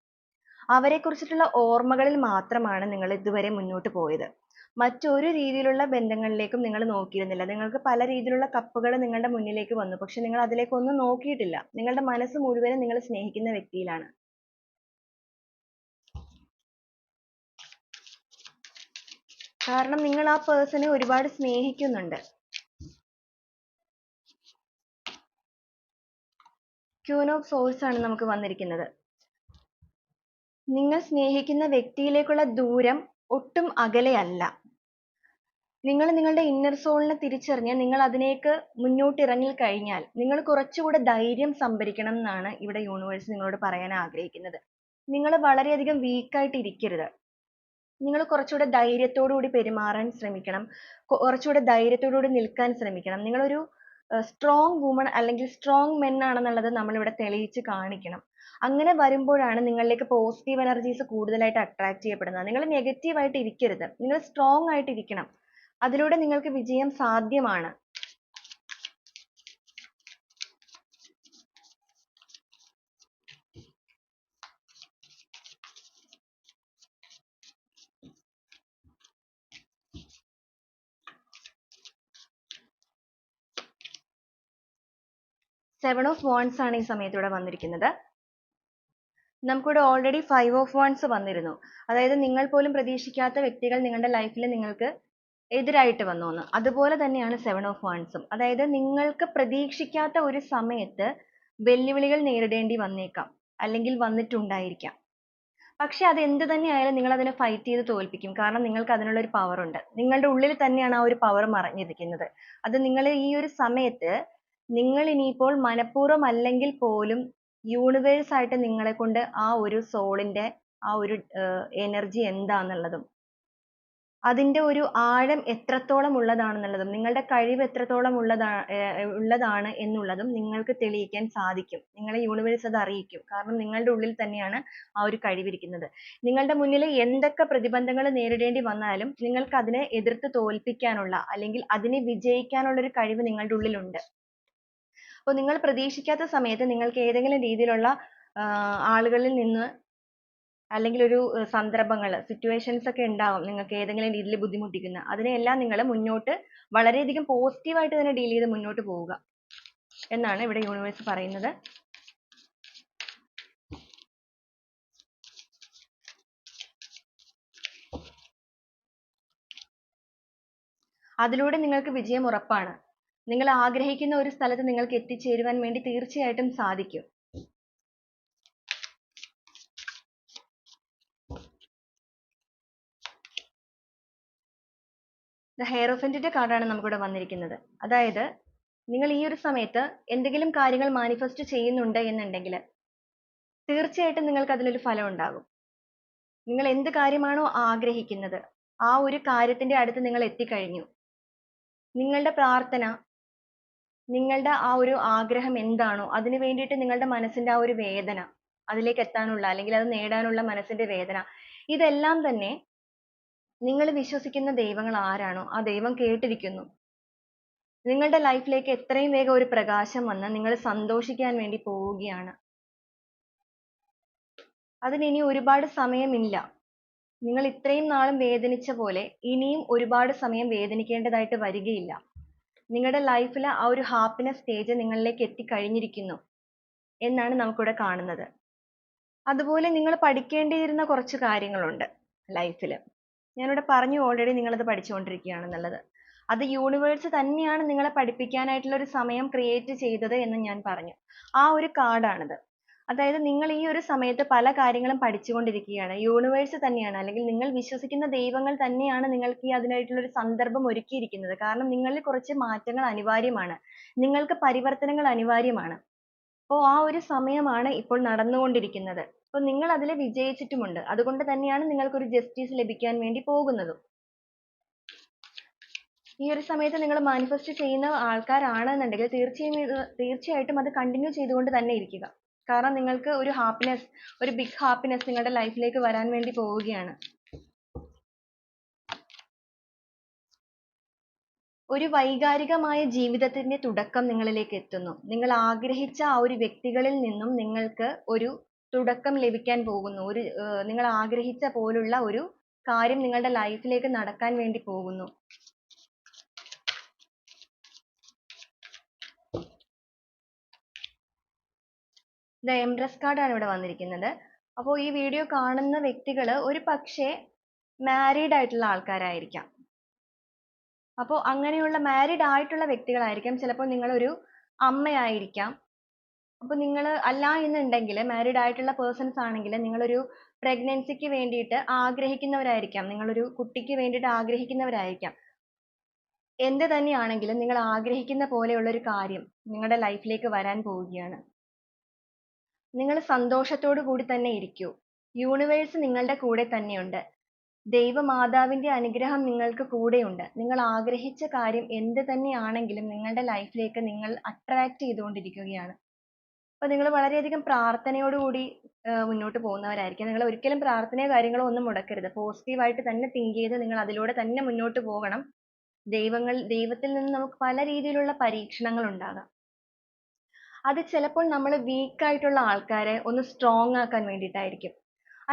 അവരെക്കുറിച്ചിട്ടുള്ള ഓർമ്മകളിൽ മാത്രമാണ് നിങ്ങൾ ഇതുവരെ മുന്നോട്ട് പോയത്. മറ്റൊരു രീതിയിലുള്ള ബന്ധങ്ങളിലേക്കും നിങ്ങൾ നോക്കിയിരുന്നില്ല. നിങ്ങൾക്ക് പല രീതിയിലുള്ള കപ്പുകൾ നിങ്ങളുടെ മുന്നിലേക്ക് വന്നു. പക്ഷെ നിങ്ങൾ അതിലേക്കൊന്നും നോക്കിയിട്ടില്ല. നിങ്ങളുടെ മനസ്സ് മുഴുവനും നിങ്ങൾ സ്നേഹിക്കുന്ന വ്യക്തിയിലാണ്. കാരണം നിങ്ങൾ ആ പേഴ്സണെ ഒരുപാട് സ്നേഹിക്കുന്നുണ്ട്. ക്യൂൻ ഓഫ് സോഴ്സ് ആണ് നമുക്ക് വന്നിരിക്കുന്നത്. നിങ്ങൾ സ്നേഹിക്കുന്ന വ്യക്തിയിലേക്കുള്ള ദൂരം ഒട്ടും അകലെയല്ല. നിങ്ങൾ നിങ്ങളുടെ ഇന്നർ സോളിനെ തിരിച്ചറിഞ്ഞ് നിങ്ങൾ അതിലേക്ക് മുന്നോട്ട് ഇറങ്ങിക്കഴിഞ്ഞാൽ നിങ്ങൾ കുറച്ചുകൂടെ ധൈര്യം സംഭരിക്കണം എന്നാണ് ഇവിടെ യൂണിവേഴ്സ് നിങ്ങളോട് പറയാൻ ആഗ്രഹിക്കുന്നത്. നിങ്ങൾ വളരെയധികം വീക്കായിട്ട് ഇരിക്കരുത്. നിങ്ങൾ കുറച്ചുകൂടെ ധൈര്യത്തോടു കൂടി പെരുമാറാൻ ശ്രമിക്കണം. കുറച്ചുകൂടെ ധൈര്യത്തോടു കൂടി നിൽക്കാൻ ശ്രമിക്കണം. നിങ്ങളൊരു സ്ട്രോങ് വുമൺ അല്ലെങ്കിൽ സ്ട്രോങ് മെൻ ആണെന്നുള്ളത് നമ്മൾ ഇവിടെ തെളിയിച്ച് കാണിക്കണം. അങ്ങനെ വരുമ്പോഴാണ് നിങ്ങളിലേക്ക് പോസിറ്റീവ് എനർജീസ് കൂടുതലായിട്ട് അട്രാക്ട് ചെയ്യപ്പെടുന്നത്. നിങ്ങൾ നെഗറ്റീവ് ആയിട്ട് ഇരിക്കരുത്. നിങ്ങൾ സ്ട്രോങ് ആയിട്ട് ഇരിക്കണം. അതിലൂടെ നിങ്ങൾക്ക് വിജയം സാധ്യമാണ്. 7 ഓഫ് വാണ്ട്സ് ആണ് ഈ സമയത്ത് ഇവിടെ വന്നിരിക്കുന്നത്. നമുക്കിവിടെ ഓൾറെഡി 5 ഓഫ് വാണ്ട്സ് വന്നിരുന്നു. അതായത് നിങ്ങൾ പോലും പ്രതീക്ഷിക്കാത്ത വ്യക്തികൾ നിങ്ങളുടെ ലൈഫിൽ നിങ്ങൾക്ക് എതിരായിട്ട് വന്നു. അതുപോലെ തന്നെയാണ് 7 ഓഫ് വാണ്ട്സും. അതായത് നിങ്ങൾക്ക് പ്രതീക്ഷിക്കാത്ത ഒരു സമയത്ത് വെല്ലുവിളികൾ നേരിടേണ്ടി വന്നേക്കാം, അല്ലെങ്കിൽ വന്നിട്ടുണ്ടായിരിക്കാം. പക്ഷെ അത് എന്ത് തന്നെയായാലും നിങ്ങൾ അതിനെ ഫൈറ്റ് ചെയ്ത് തോൽപ്പിക്കും. കാരണം നിങ്ങൾക്ക് അതിനുള്ള ഒരു പവർ ഉണ്ട്. നിങ്ങളുടെ ഉള്ളിൽ തന്നെയാണ് ആ ഒരു പവർ മറഞ്ഞിരിക്കുന്നത്. അത് നിങ്ങൾ ഈ ഒരു സമയത്ത് നിങ്ങൾ ഇനിയിപ്പോൾ മനഃപൂർവ്വം അല്ലെങ്കിൽ പോലും യൂണിവേഴ്സ് ആയിട്ട് നിങ്ങളെ കൊണ്ട് ആ ഒരു സോളിന്റെ ആ ഒരു എനർജി എന്താന്നുള്ളതും അതിന്റെ ഒരു ആഴം എത്രത്തോളം ഉള്ളതാണെന്നുള്ളതും നിങ്ങളുടെ കഴിവ് എത്രത്തോളം ഉള്ളതാണ് എന്നുള്ളതും നിങ്ങൾക്ക് തെളിയിക്കാൻ സാധിക്കും. നിങ്ങളെ യൂണിവേഴ്സ് അത് അറിയിക്കും. കാരണം നിങ്ങളുടെ ഉള്ളിൽ തന്നെയാണ് ആ ഒരു കഴിവിരിക്കുന്നത്. നിങ്ങളുടെ മുന്നിൽ എന്തൊക്കെ പ്രതിബന്ധങ്ങൾ നേരിടേണ്ടി വന്നാലും നിങ്ങൾക്ക് അതിനെ എതിർത്ത് തോൽപ്പിക്കാനുള്ള അല്ലെങ്കിൽ അതിനെ വിജയിക്കാനുള്ള ഒരു കഴിവ് നിങ്ങളുടെ ഉള്ളിലുണ്ട്. അപ്പോൾ നിങ്ങൾ പ്രതീക്ഷിക്കാത്ത സമയത്ത് നിങ്ങൾക്ക് ഏതെങ്കിലും രീതിയിലുള്ള ആളുകളിൽ നിന്ന് അല്ലെങ്കിൽ ഒരു സന്ദർഭങ്ങൾ സിറ്റുവേഷൻസ് ഒക്കെ ഉണ്ടാവും നിങ്ങൾക്ക് ഏതെങ്കിലും രീതിയിൽ ബുദ്ധിമുട്ടിക്കുന്ന. അതിനെയെല്ലാം നിങ്ങൾ മുന്നോട്ട് വളരെയധികം പോസിറ്റീവായിട്ട് തന്നെ ഡീൽ ചെയ്ത് മുന്നോട്ട് പോവുക എന്നാണ് ഇവിടെ യൂണിവേഴ്സ് പറയുന്നത്. അതിലൂടെ നിങ്ങൾക്ക് വിജയം ഉറപ്പാണ്. നിങ്ങൾ ആഗ്രഹിക്കുന്ന ഒരു സ്ഥലത്ത് നിങ്ങൾക്ക് എത്തിച്ചേരുവാൻ വേണ്ടി തീർച്ചയായിട്ടും സാധിക്കും. ഹെയറോഫന്റിന്റെ കാർഡാണ് നമുക്കിവിടെ വന്നിരിക്കുന്നത്. അതായത് നിങ്ങൾ ഈ ഒരു സമയത്ത് എന്തെങ്കിലും കാര്യങ്ങൾ മാനിഫെസ്റ്റ് ചെയ്യുന്നുണ്ട് എന്നുണ്ടെങ്കിൽ തീർച്ചയായിട്ടും നിങ്ങൾക്ക് അതിലൊരു ഫലം ഉണ്ടാകും. നിങ്ങൾ എന്ത് കാര്യമാണോ ആഗ്രഹിക്കുന്നത് ആ ഒരു കാര്യത്തിന്റെ അടുത്ത് നിങ്ങൾ എത്തിക്കഴിഞ്ഞു. നിങ്ങളുടെ പ്രാർത്ഥന, നിങ്ങളുടെ ആ ഒരു ആഗ്രഹം എന്താണോ അതിനു വേണ്ടിയിട്ട് നിങ്ങളുടെ മനസ്സിന്റെ ആ ഒരു വേദന, അതിലേക്ക് എത്താനുള്ള അല്ലെങ്കിൽ അത് നേടാനുള്ള മനസ്സിന്റെ വേദന, ഇതെല്ലാം തന്നെ നിങ്ങൾ വിശ്വസിക്കുന്ന ദൈവങ്ങൾ ആരാണോ ആ ദൈവം കേട്ടിരിക്കുന്നു. നിങ്ങളുടെ ലൈഫിലേക്ക് എത്രയും വേഗം ഒരു പ്രകാശം വന്ന് നിങ്ങൾ സന്തോഷിക്കാൻ വേണ്ടി പോവുകയാണ്. അതിന് ഇനി ഒരുപാട് സമയമില്ല. നിങ്ങൾ ഇത്രയും നാളും വേദനിച്ച പോലെ ഇനിയും ഒരുപാട് സമയം വേദനിക്കേണ്ടതായിട്ട് വരികയില്ല. നിങ്ങളുടെ ലൈഫിൽ ആ ഒരു ഹാപ്പിനെസ് സ്റ്റേജ് നിങ്ങളിലേക്ക് എത്തിക്കഴിഞ്ഞിരിക്കുന്നു എന്നാണ് നമുക്കിവിടെ കാണുന്നത്. അതുപോലെ നിങ്ങൾ പഠിക്കേണ്ടിയിരുന്ന കുറച്ച് കാര്യങ്ങളുണ്ട് ലൈഫിൽ. ഞാനിവിടെ പറഞ്ഞു ഓൾറെഡി നിങ്ങളത് പഠിച്ചുകൊണ്ടിരിക്കുകയാണെന്നുള്ളത്. അത് യൂണിവേഴ്സ് തന്നെയാണ് നിങ്ങളെ പഠിപ്പിക്കാനായിട്ടുള്ള ഒരു സമയം ക്രിയേറ്റ് ചെയ്തത് എന്ന് ഞാൻ പറഞ്ഞു. ആ ഒരു കാർഡാണിത്. അതായത് നിങ്ങൾ ഈ ഒരു സമയത്ത് പല കാര്യങ്ങളും പഠിച്ചുകൊണ്ടിരിക്കുകയാണ്. യൂണിവേഴ്സ് തന്നെയാണ് അല്ലെങ്കിൽ നിങ്ങൾ വിശ്വസിക്കുന്ന ദൈവങ്ങൾ തന്നെയാണ് നിങ്ങൾക്ക് ഈ അതിനായിട്ടുള്ള ഒരു സന്ദർഭം ഒരുക്കിയിരിക്കുന്നത്. കാരണം നിങ്ങളിൽ കുറച്ച് മാറ്റങ്ങൾ അനിവാര്യമാണ്. നിങ്ങൾക്ക് പരിവർത്തനങ്ങൾ അനിവാര്യമാണ്. അപ്പോൾ ആ ഒരു സമയമാണ് ഇപ്പോൾ നടന്നുകൊണ്ടിരിക്കുന്നത്. അപ്പോൾ നിങ്ങൾ അതിൽ വിജയിച്ചിട്ടുമുണ്ട്. അതുകൊണ്ട് തന്നെയാണ് നിങ്ങൾക്കൊരു ജസ്റ്റിസ് ലഭിക്കാൻ വേണ്ടി പോകുന്നതും. ഈ ഒരു സമയത്ത് നിങ്ങൾ മാനിഫെസ്റ്റ് ചെയ്യുന്ന ആൾക്കാരാണെന്നുണ്ടെങ്കിൽ തീർച്ചയായിട്ടും അത് കണ്ടിന്യൂ ചെയ്തുകൊണ്ട് തന്നെ ഇരിക്കുക. കാരണം നിങ്ങൾക്ക് ഒരു ഹാപ്പിനെസ്, ഒരു ബിഗ് ഹാപ്പിനെസ് നിങ്ങളുടെ ലൈഫിലേക്ക് വരാൻ വേണ്ടി പോവുകയാണ്. ഒരു വൈകാരികമായ ജീവിതത്തിന്റെ തുടക്കം നിങ്ങളിലേക്ക് എത്തുന്നു. നിങ്ങൾ ആഗ്രഹിച്ച ആ ഒരു വ്യക്തികളിൽ നിന്നും നിങ്ങൾക്ക് ഒരു തുടക്കം ലഭിക്കാൻ പോകുന്നു. നിങ്ങൾ ആഗ്രഹിച്ച പോലുള്ള ഒരു കാര്യം നിങ്ങളുടെ ലൈഫിലേക്ക് നടക്കാൻ വേണ്ടി പോകുന്നു. എംപ്രസ് കാർഡാണ് ഇവിടെ വന്നിരിക്കുന്നത്. അപ്പോൾ ഈ വീഡിയോ കാണുന്ന വ്യക്തികൾ ഒരു പക്ഷേ മാരീഡ് ആയിട്ടുള്ള ആൾക്കാരായിരിക്കാം. അപ്പോൾ അങ്ങനെയുള്ള മാരീഡ് ആയിട്ടുള്ള വ്യക്തികളായിരിക്കാം. ചിലപ്പോൾ നിങ്ങളൊരു അമ്മയായിരിക്കാം. അപ്പോൾ നിങ്ങൾ അല്ല എന്നുണ്ടെങ്കിൽ മാരീഡ് ആയിട്ടുള്ള പേഴ്സൺസ് ആണെങ്കിൽ നിങ്ങളൊരു പ്രഗ്നൻസിക്ക് വേണ്ടിയിട്ട് ആഗ്രഹിക്കുന്നവരായിരിക്കാം. നിങ്ങളൊരു കുട്ടിക്ക് വേണ്ടിയിട്ട് ആഗ്രഹിക്കുന്നവരായിരിക്കാം. എന്ത് തന്നെയാണെങ്കിലും നിങ്ങൾ ആഗ്രഹിക്കുന്ന പോലെയുള്ള ഒരു കാര്യം നിങ്ങളുടെ ലൈഫിലേക്ക് വരാൻ പോവുകയാണ്. നിങ്ങൾ സന്തോഷത്തോടു കൂടി തന്നെ ഇരിക്കൂ. യൂണിവേഴ്സ് നിങ്ങളുടെ കൂടെ തന്നെയുണ്ട്. ദൈവമാതാവിന്റെ അനുഗ്രഹം നിങ്ങൾക്ക് കൂടെയുണ്ട്. നിങ്ങൾ ആഗ്രഹിച്ച കാര്യം എന്ത് തന്നെയാണെങ്കിലും നിങ്ങളുടെ ലൈഫിലേക്ക് നിങ്ങൾ അട്രാക്ട് ചെയ്തുകൊണ്ടിരിക്കുകയാണ്. അപ്പോൾ നിങ്ങൾ വളരെയധികം പ്രാർത്ഥനയോടുകൂടി മുന്നോട്ട് പോകുന്നവരായിരിക്കും. നിങ്ങൾ ഒരിക്കലും പ്രാർത്ഥനയോ കാര്യങ്ങളോ ഒന്നും മുടക്കരുത്. പോസിറ്റീവായിട്ട് തന്നെ തിങ്ക് ചെയ്ത് നിങ്ങൾ അതിലൂടെ തന്നെ മുന്നോട്ട് പോകണം. ദൈവത്തിൽ നിന്ന് നമുക്ക് പല രീതിയിലുള്ള പരീക്ഷണങ്ങൾ ഉണ്ടാകാം. അത് ചിലപ്പോൾ നമ്മൾ വീക്ക് ആയിട്ടുള്ള ആൾക്കാരെ ഒന്ന് സ്ട്രോങ് ആക്കാൻ വേണ്ടിയിട്ടായിരിക്കും.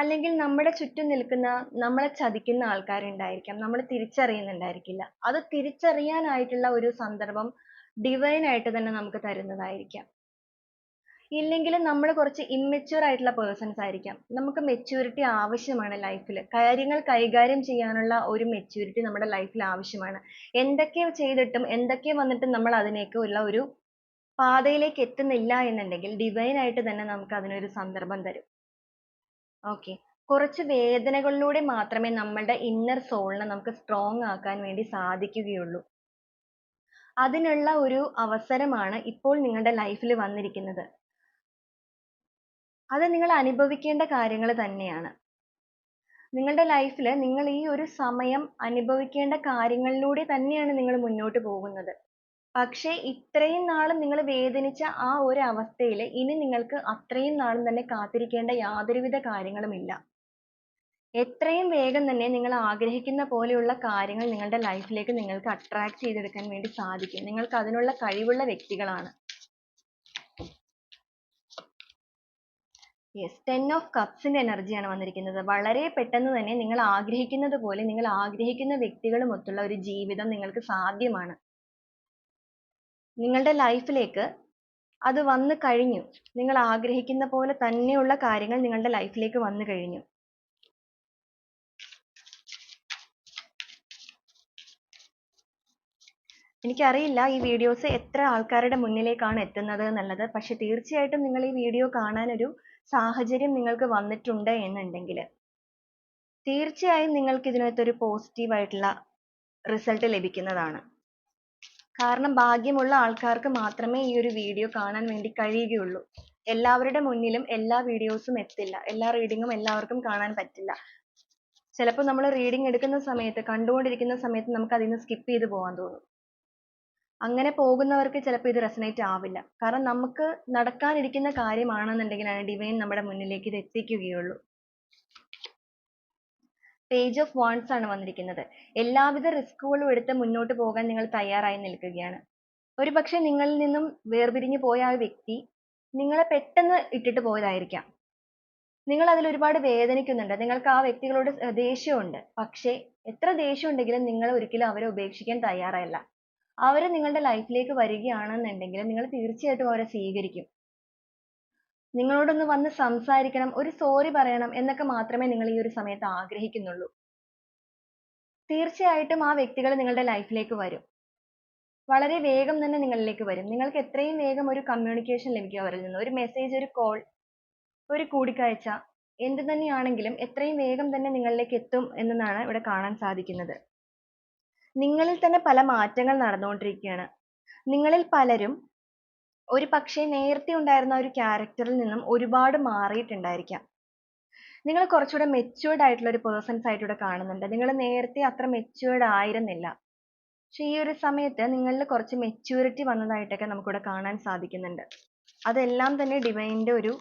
അല്ലെങ്കിൽ നമ്മുടെ ചുറ്റും നിൽക്കുന്ന നമ്മളെ ചതിക്കുന്ന ആൾക്കാരുണ്ടായിരിക്കാം. നമ്മൾ തിരിച്ചറിയുന്നുണ്ടായിരിക്കില്ല. അത് തിരിച്ചറിയാനായിട്ടുള്ള ഒരു സന്ദർഭം ഡിവൈൻ ആയിട്ട് തന്നെ നമുക്ക് തരുന്നതായിരിക്കാം. ഇല്ലെങ്കിലും നമ്മൾ കുറച്ച് ഇമ്മെച്യൂർ ആയിട്ടുള്ള പേഴ്സൺസ് ആയിരിക്കാം. നമുക്ക് മെച്യൂരിറ്റി ആവശ്യമാണ് ലൈഫിൽ. കാര്യങ്ങൾ കൈകാര്യം ചെയ്യാനുള്ള ഒരു മെച്യൂരിറ്റി നമ്മുടെ ലൈഫിൽ ആവശ്യമാണ്. എന്തൊക്കെ ചെയ്തിട്ടും എന്തൊക്കെ വന്നിട്ടും നമ്മൾ അതിലേക്ക് ഉള്ള ഒരു പാതയിലേക്ക് എത്തുന്നില്ല എന്നുണ്ടെങ്കിൽ ഡിവൈൻ ആയിട്ട് തന്നെ നമുക്ക് അതിനൊരു സന്ദർഭം തരും. ഓക്കെ. കുറച്ച് വേദനകളിലൂടെ മാത്രമേ നമ്മളുടെ ഇന്നർ സോളിനെ നമുക്ക് സ്ട്രോങ് ആക്കാൻ വേണ്ടി സാധിക്കുകയുള്ളൂ. അതിനുള്ള ഒരു അവസരമാണ് ഇപ്പോൾ നിങ്ങളുടെ ലൈഫിൽ വന്നിരിക്കുന്നത്. അത് നിങ്ങൾ അനുഭവിക്കേണ്ട കാര്യങ്ങൾ തന്നെയാണ്. നിങ്ങളുടെ ലൈഫിൽ നിങ്ങൾ ഈ ഒരു സമയം അനുഭവിക്കേണ്ട കാര്യങ്ങളിലൂടെ തന്നെയാണ് നിങ്ങൾ മുന്നോട്ട് പോകുന്നത്. പക്ഷേ ഇത്രയും നാളും നിങ്ങൾ വേദനിച്ച ആ ഒരു അവസ്ഥയിൽ ഇനി നിങ്ങൾക്ക് അത്രയും നാളും തന്നെ കാത്തിരിക്കേണ്ട യാതൊരുവിധ കാര്യങ്ങളുമില്ല. എത്രയും വേഗം തന്നെ നിങ്ങൾ ആഗ്രഹിക്കുന്ന പോലെയുള്ള കാര്യങ്ങൾ നിങ്ങളുടെ ലൈഫിലേക്ക് നിങ്ങൾക്ക് അട്രാക്ട് ചെയ്തെടുക്കാൻ വേണ്ടി സാധിക്കും. നിങ്ങൾക്ക് അതിനുള്ള കഴിവുള്ള വ്യക്തികളാണ്. യെസ്, 10 ഓഫ് കപ്സിന്റെ എനർജിയാണ് വന്നിരിക്കുന്നത്. വളരെ പെട്ടെന്ന് തന്നെ നിങ്ങൾ ആഗ്രഹിക്കുന്നത് പോലെ നിങ്ങൾ ആഗ്രഹിക്കുന്ന വ്യക്തികളുമൊത്തുള്ള ഒരു ജീവിതം നിങ്ങൾക്ക് സാധ്യമാണ്. നിങ്ങളുടെ ലൈഫിലേക്ക് അത് വന്നു കഴിഞ്ഞു. നിങ്ങൾ ആഗ്രഹിക്കുന്ന പോലെ തന്നെയുള്ള കാര്യങ്ങൾ നിങ്ങളുടെ ലൈഫിലേക്ക് വന്നു കഴിഞ്ഞു. എനിക്കറിയില്ല ഈ വീഡിയോസ് എത്ര ആൾക്കാരുടെ മുന്നിലേക്കാണ് എത്തുന്നത് എന്നുള്ളത്. പക്ഷെ തീർച്ചയായിട്ടും നിങ്ങൾ ഈ വീഡിയോ കാണാൻ ഒരു സാഹചര്യം നിങ്ങൾക്ക് വന്നിട്ടുണ്ട് എന്നുണ്ടെങ്കിൽ തീർച്ചയായും നിങ്ങൾക്ക് ഇതിനകത്തൊരു പോസിറ്റീവ് ആയിട്ടുള്ള റിസൾട്ട് ലഭിക്കുന്നതാണ്. കാരണം ഭാഗ്യമുള്ള ആൾക്കാർക്ക് മാത്രമേ ഈ ഒരു വീഡിയോ കാണാൻ വേണ്ടി കഴിയുകയുള്ളൂ. എല്ലാവരുടെ മുന്നിലും എല്ലാ വീഡിയോസും എത്തില്ല. എല്ലാ റീഡിങ്ങും എല്ലാവർക്കും കാണാൻ പറ്റില്ല. ചിലപ്പോൾ നമ്മൾ റീഡിംഗ് എടുക്കുന്ന സമയത്ത് കണ്ടുകൊണ്ടിരിക്കുന്ന സമയത്ത് നമുക്ക് അതിൽ നിന്ന് സ്കിപ്പ് ചെയ്ത് പോകാൻ തോന്നും. അങ്ങനെ പോകുന്നവർക്ക് ചിലപ്പോൾ ഇത് റെസനേറ്റ് ആവില്ല. കാരണം നമുക്ക് നടക്കാനിരിക്കുന്ന കാര്യമാണെന്നുണ്ടെങ്കിലാണ് ഡിവൈൻ നമ്മുടെ മുന്നിലേക്ക് ഇത് എത്തിക്കുകയുള്ളൂ. പേജ് ഓഫ് വാണ്ട്സ് ആണ് വന്നിരിക്കുന്നത്. എല്ലാവിധ റിസ്കുകളും എടുത്ത് മുന്നോട്ട് പോകാൻ നിങ്ങൾ തയ്യാറായി നിൽക്കുകയാണ്. ഒരുപക്ഷെ നിങ്ങളിൽ നിന്നും വേർപിരിഞ്ഞു പോയ ആ വ്യക്തി നിങ്ങളെ പെട്ടെന്ന് ഇട്ടിട്ട് പോയതായിരിക്കാം. നിങ്ങൾ അതിൽ ഒരുപാട് വേദനിക്കുന്നുണ്ട്. നിങ്ങൾക്ക് ആ വ്യക്തികളോട് ദേഷ്യമുണ്ട്. പക്ഷേ എത്ര ദേഷ്യം ഉണ്ടെങ്കിലും നിങ്ങൾ ഒരിക്കലും അവരെ ഉപേക്ഷിക്കാൻ തയ്യാറല്ല. അവർ നിങ്ങളുടെ ലൈഫിലേക്ക് വരികയാണെന്നുണ്ടെങ്കിൽ നിങ്ങൾ തീർച്ചയായിട്ടും അവരെ സ്വീകരിക്കും. നിങ്ങളോടൊന്ന് വന്ന് സംസാരിക്കണം, ഒരു സോറി പറയണം എന്നൊക്കെ മാത്രമേ നിങ്ങൾ ഈ ഒരു സമയത്ത് ആഗ്രഹിക്കുന്നുള്ളൂ. തീർച്ചയായിട്ടും ആ വ്യക്തികൾ നിങ്ങളുടെ ലൈഫിലേക്ക് വരും. വളരെ വേഗം തന്നെ നിങ്ങളിലേക്ക് വരും. നിങ്ങൾക്ക് എത്രയും വേഗം ഒരു കമ്മ്യൂണിക്കേഷൻ ലഭിക്കും അവരിൽ നിന്ന്. ഒരു മെസ്സേജ്, ഒരു കോൾ, ഒരു കൂടിക്കാഴ്ച, എന്ത് തന്നെയാണെങ്കിലും എത്രയും വേഗം തന്നെ നിങ്ങളിലേക്ക് എത്തും എന്നാണ് ഇവിടെ കാണാൻ സാധിക്കുന്നത്. നിങ്ങളിൽ തന്നെ പല മാറ്റങ്ങൾ നടന്നുകൊണ്ടിരിക്കുകയാണ്. നിങ്ങളിൽ പലരും ഒരു പക്ഷേ നേരത്തെ ഉണ്ടായിരുന്ന ഒരു ക്യാരക്ടറിൽ നിന്നും ഒരുപാട് മാറിയിട്ടുണ്ടായിരിക്കാം. നിങ്ങൾ കുറച്ചുകൂടെ മെച്യൂർഡ് ആയിട്ടുള്ള ഒരു പേഴ്സൺസ് ആയിട്ട് ഇവിടെ കാണുന്നുണ്ട്. നിങ്ങൾ നേരത്തെ അത്ര മെച്യൂർഡ് ആയിരുന്നില്ല. പക്ഷെ ഈ ഒരു സമയത്ത് നിങ്ങളിൽ കുറച്ച് മെച്യൂരിറ്റി വന്നതായിട്ടൊക്കെ നമുക്കിവിടെ കാണാൻ സാധിക്കുന്നുണ്ട്. അതെല്ലാം തന്നെ ഡിവൈൻ്റെ ഒരു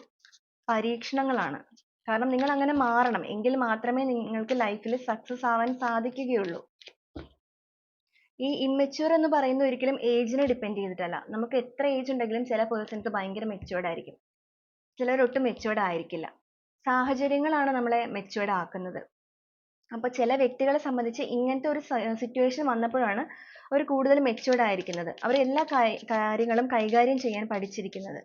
പരീക്ഷണങ്ങളാണ്. കാരണം നിങ്ങൾ അങ്ങനെ മാറണം. എങ്കിൽ മാത്രമേ നിങ്ങൾക്ക് ലൈഫിൽ സക്സസ് ആവാൻ സാധിക്കുകയുള്ളൂ. ഈ ഇമ്മെച്യൂർ എന്ന് പറയുന്നത് ഒരിക്കലും ഏജിനെ ഡിപ്പെൻഡ് ചെയ്തിട്ടല്ല. നമുക്ക് എത്ര ഏജ് ഉണ്ടെങ്കിലും ചില പേഴ്സൺസ് ഭയങ്കര മെച്യൂർഡ് ആയിരിക്കും. ചിലർ ഒട്ടും മെച്യൂർഡ് ആയിരിക്കില്ല. സാഹചര്യങ്ങളാണ് നമ്മളെ മെച്യൂർഡ് ആക്കുന്നത്. അപ്പോൾ ചില വ്യക്തികളെ സംബന്ധിച്ച് ഇങ്ങനത്തെ ഒരു സിറ്റുവേഷൻ വന്നപ്പോഴാണ് അവർ കൂടുതൽ മെച്യൂർഡ് ആയിരിക്കുന്നത്. അവർ എല്ലാ കാര്യങ്ങളും കൈകാര്യം ചെയ്യാൻ പഠിച്ചിരിക്കുന്നത്.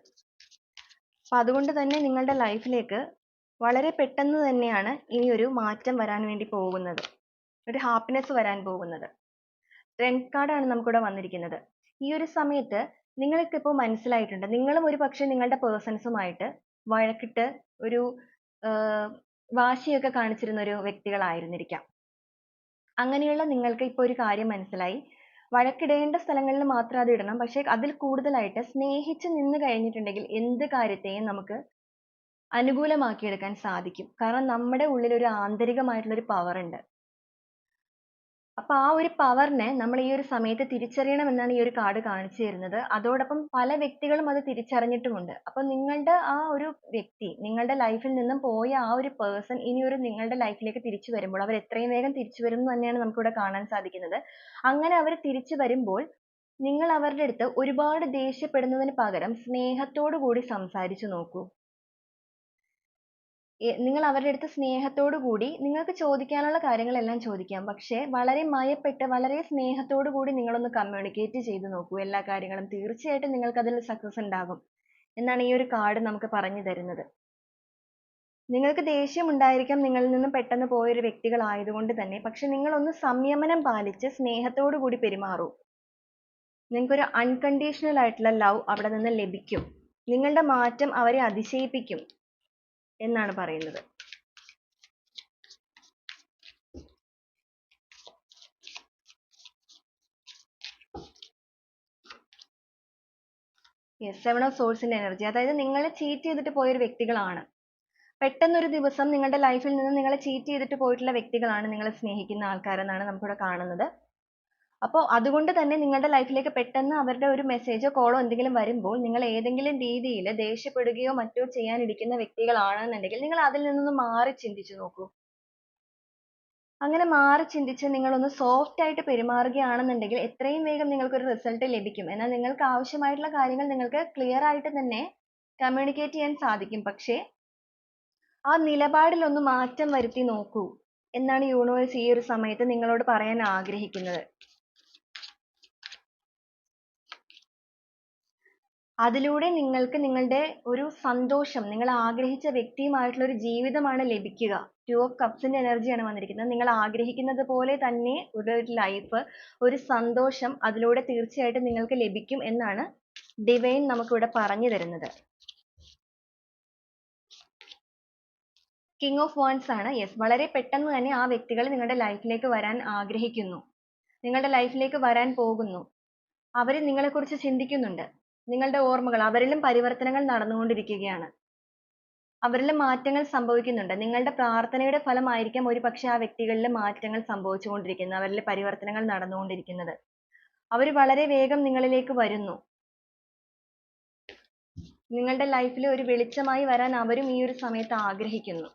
അപ്പം അതുകൊണ്ട് തന്നെ നിങ്ങളുടെ ലൈഫിലേക്ക് വളരെ പെട്ടെന്ന് തന്നെയാണ് ഇനി ഒരു മാറ്റം വരാൻ വേണ്ടി പോകുന്നത്. ഒരു ഹാപ്പിനെസ് വരാൻ പോകുന്നത്. സ്ട്രെങ്ത് കാർഡാണ് നമുക്കിവിടെ വന്നിരിക്കുന്നത്. ഈ ഒരു സമയത്ത് നിങ്ങൾക്ക് ഇപ്പോൾ മനസ്സിലായിട്ടുണ്ട്, നിങ്ങളും ഒരു പക്ഷേ നിങ്ങളുടെ പേഴ്സൺസുമായിട്ട് വഴക്കിട്ട് ഒരു വാശിയൊക്കെ കാണിച്ചിരുന്ന ഒരു വ്യക്തികളായിരുന്നിരിക്കാം. അങ്ങനെയുള്ള നിങ്ങൾക്ക് ഇപ്പോൾ ഒരു കാര്യം മനസ്സിലായി, വഴക്കിടേണ്ട സ്ഥലങ്ങളിൽ മാത്രം അത് ഇടണം. പക്ഷേ അതിൽ കൂടുതലായിട്ട് സ്നേഹിച്ച് നിന്ന് കഴിഞ്ഞിട്ടുണ്ടെങ്കിൽ എന്ത് കാര്യത്തെയും നമുക്ക് അനുകൂലമാക്കിയെടുക്കാൻ സാധിക്കും. കാരണം നമ്മുടെ ഉള്ളിൽ ഒരു ആന്തരികമായിട്ടുള്ള ഒരു പവർ ഉണ്ട്. അപ്പൊ ആ ഒരു പവറിനെ നമ്മൾ ഈ ഒരു സമയത്ത് തിരിച്ചറിയണം എന്നാണ് ഈ ഒരു കാർഡ് കാണിച്ചു തരുന്നത്. അതോടൊപ്പം പല വ്യക്തികളും അത് തിരിച്ചറിഞ്ഞിട്ടുമുണ്ട്. അപ്പൊ നിങ്ങളുടെ ആ ഒരു വ്യക്തി നിങ്ങളുടെ ലൈഫിൽ നിന്നും പോയ ആ ഒരു പേഴ്സൺ ഇനി ഒരു നിങ്ങളുടെ ലൈഫിലേക്ക് തിരിച്ചു വരുമ്പോൾ അവർ എത്രയും വേഗം തിരിച്ചു വരും എന്ന് തന്നെയാണ് നമുക്കിവിടെ കാണാൻ സാധിക്കുന്നത്. അങ്ങനെ അവർ തിരിച്ചു വരുമ്പോൾ നിങ്ങൾ അവരുടെ അടുത്ത് ഒരുപാട് ദേഷ്യപ്പെടുന്നതിന് പകരം സ്നേഹത്തോടു കൂടി സംസാരിച്ചു നോക്കൂ. നിങ്ങൾ അവരുടെ അടുത്ത് സ്നേഹത്തോടു കൂടി നിങ്ങൾക്ക് ചോദിക്കാനുള്ള കാര്യങ്ങളെല്ലാം ചോദിക്കാം. പക്ഷേ വളരെ മയപ്പെട്ട് വളരെ സ്നേഹത്തോടു കൂടി നിങ്ങളൊന്ന് കമ്മ്യൂണിക്കേറ്റ് ചെയ്ത് നോക്കൂ എല്ലാ കാര്യങ്ങളും. തീർച്ചയായിട്ടും നിങ്ങൾക്ക് അതിൽ സക്സസ് ഉണ്ടാകും. എന്നാണ് ഈ ഒരു കാർഡ് നമുക്ക് പറഞ്ഞു തരുന്നത്. നിങ്ങൾക്ക് ദേഷ്യം ഉണ്ടായിരിക്കാം നിങ്ങളിൽ നിന്നും പെട്ടെന്ന് പോയൊരു വ്യക്തികളായതുകൊണ്ട് തന്നെ. പക്ഷെ നിങ്ങളൊന്ന് സംയമനം പാലിച്ച് സ്നേഹത്തോടു കൂടി പെരുമാറൂ. നിങ്ങൾക്കൊരു അൺകണ്ടീഷണൽ ആയിട്ടുള്ള ലവ് അവിടെ നിന്ന് ലഭിക്കും. നിങ്ങളുടെ മാറ്റം അവരെ അതിശയിപ്പിക്കും എന്നാണ് പറയുന്നത്. യെസ്, 7 ഓഫ് സോഴ്സിന്റെ എനർജി. അതായത് നിങ്ങളെ ചീറ്റ് ചെയ്തിട്ട് പോയൊരു വ്യക്തികളാണ്. പെട്ടെന്നൊരു ദിവസം നിങ്ങളുടെ ലൈഫിൽ നിന്ന് നിങ്ങളെ ചീറ്റ് ചെയ്തിട്ട് പോയിട്ടുള്ള വ്യക്തികളാണ് നിങ്ങളെ സ്നേഹിക്കുന്ന ആൾക്കാരെന്നാണ് നമുക്കിവിടെ കാണുന്നത്. അപ്പോൾ അതുകൊണ്ട് തന്നെ നിങ്ങളുടെ ലൈഫിലേക്ക് പെട്ടെന്ന് അവരുടെ ഒരു മെസ്സേജോ കോളോ എന്തെങ്കിലും വരുമ്പോൾ നിങ്ങൾ ഏതെങ്കിലും രീതിയിൽ ദേഷ്യപ്പെടുകയോ മറ്റോ ചെയ്യാനിരിക്കുന്ന വ്യക്തികളാണെന്നുണ്ടെങ്കിൽ നിങ്ങൾ അതിൽ നിന്നൊന്ന് മാറി ചിന്തിച്ചു നോക്കൂ. അങ്ങനെ മാറി ചിന്തിച്ച് നിങ്ങളൊന്ന് സോഫ്റ്റ് ആയിട്ട് പെരുമാറുകയാണെന്നുണ്ടെങ്കിൽ എത്രയും വേഗം നിങ്ങൾക്കൊരു റിസൾട്ട് ലഭിക്കും. എന്നാൽ നിങ്ങൾക്ക് ആവശ്യമായിട്ടുള്ള കാര്യങ്ങൾ നിങ്ങൾക്ക് ക്ലിയർ ആയിട്ട് തന്നെ കമ്മ്യൂണിക്കേറ്റ് ചെയ്യാൻ സാധിക്കും. പക്ഷേ ആ നിലപാടിൽ ഒന്ന് മാറ്റം വരുത്തി നോക്കൂ എന്നാണ് യൂണിവേഴ്സ് ഈ ഒരു സമയത്ത് നിങ്ങളോട് പറയാൻ ആഗ്രഹിക്കുന്നത്. അതിലൂടെ നിങ്ങൾക്ക് നിങ്ങളുടെ ഒരു സന്തോഷം, നിങ്ങൾ ആഗ്രഹിച്ച വ്യക്തിയുമായിട്ടുള്ള ഒരു ജീവിതമാണ് ലഭിക്കുക. 2 ഓഫ് കപ്സിന്റെ എനർജിയാണ് വന്നിരിക്കുന്നത്. നിങ്ങൾ ആഗ്രഹിക്കുന്നത് പോലെ തന്നെ ഒരു ലൈഫ്, ഒരു സന്തോഷം അതിലൂടെ തീർച്ചയായിട്ടും നിങ്ങൾക്ക് ലഭിക്കും എന്നാണ് ഡിവൈൻ നമുക്കിവിടെ പറഞ്ഞു തരുന്നത്. കിങ് ഓഫ് വാൻഡ്സ് ആണ്. യെസ്, വളരെ പെട്ടെന്ന് തന്നെ ആ വ്യക്തികൾ നിങ്ങളുടെ ലൈഫിലേക്ക് വരാൻ ആഗ്രഹിക്കുന്നു, നിങ്ങളുടെ ലൈഫിലേക്ക് വരാൻ പോകുന്നു. അവർ നിങ്ങളെക്കുറിച്ച് ചിന്തിക്കുന്നുണ്ട്. നിങ്ങളുടെ ഓർമ്മകൾ, അവരിലും പരിവർത്തനങ്ങൾ നടന്നുകൊണ്ടിരിക്കുകയാണ്. അവരിലും മാറ്റങ്ങൾ സംഭവിക്കുന്നുണ്ട്. നിങ്ങളുടെ പ്രാർത്ഥനയുടെ ഫലമായിരിക്കാം ഒരുപക്ഷെ ആ വ്യക്തികളിൽ മാറ്റങ്ങൾ സംഭവിച്ചുകൊണ്ടിരിക്കുന്നത്, അവരിൽ പരിവർത്തനങ്ങൾ നടന്നുകൊണ്ടിരിക്കുന്നത്. അവർ വളരെ വേഗം നിങ്ങളിലേക്ക് വരുന്നു. നിങ്ങളുടെ ലൈഫിൽ ഒരു വെളിച്ചമായി വരാൻ അവരും ഈ ഒരു സമയത്ത് ആഗ്രഹിക്കുന്നു.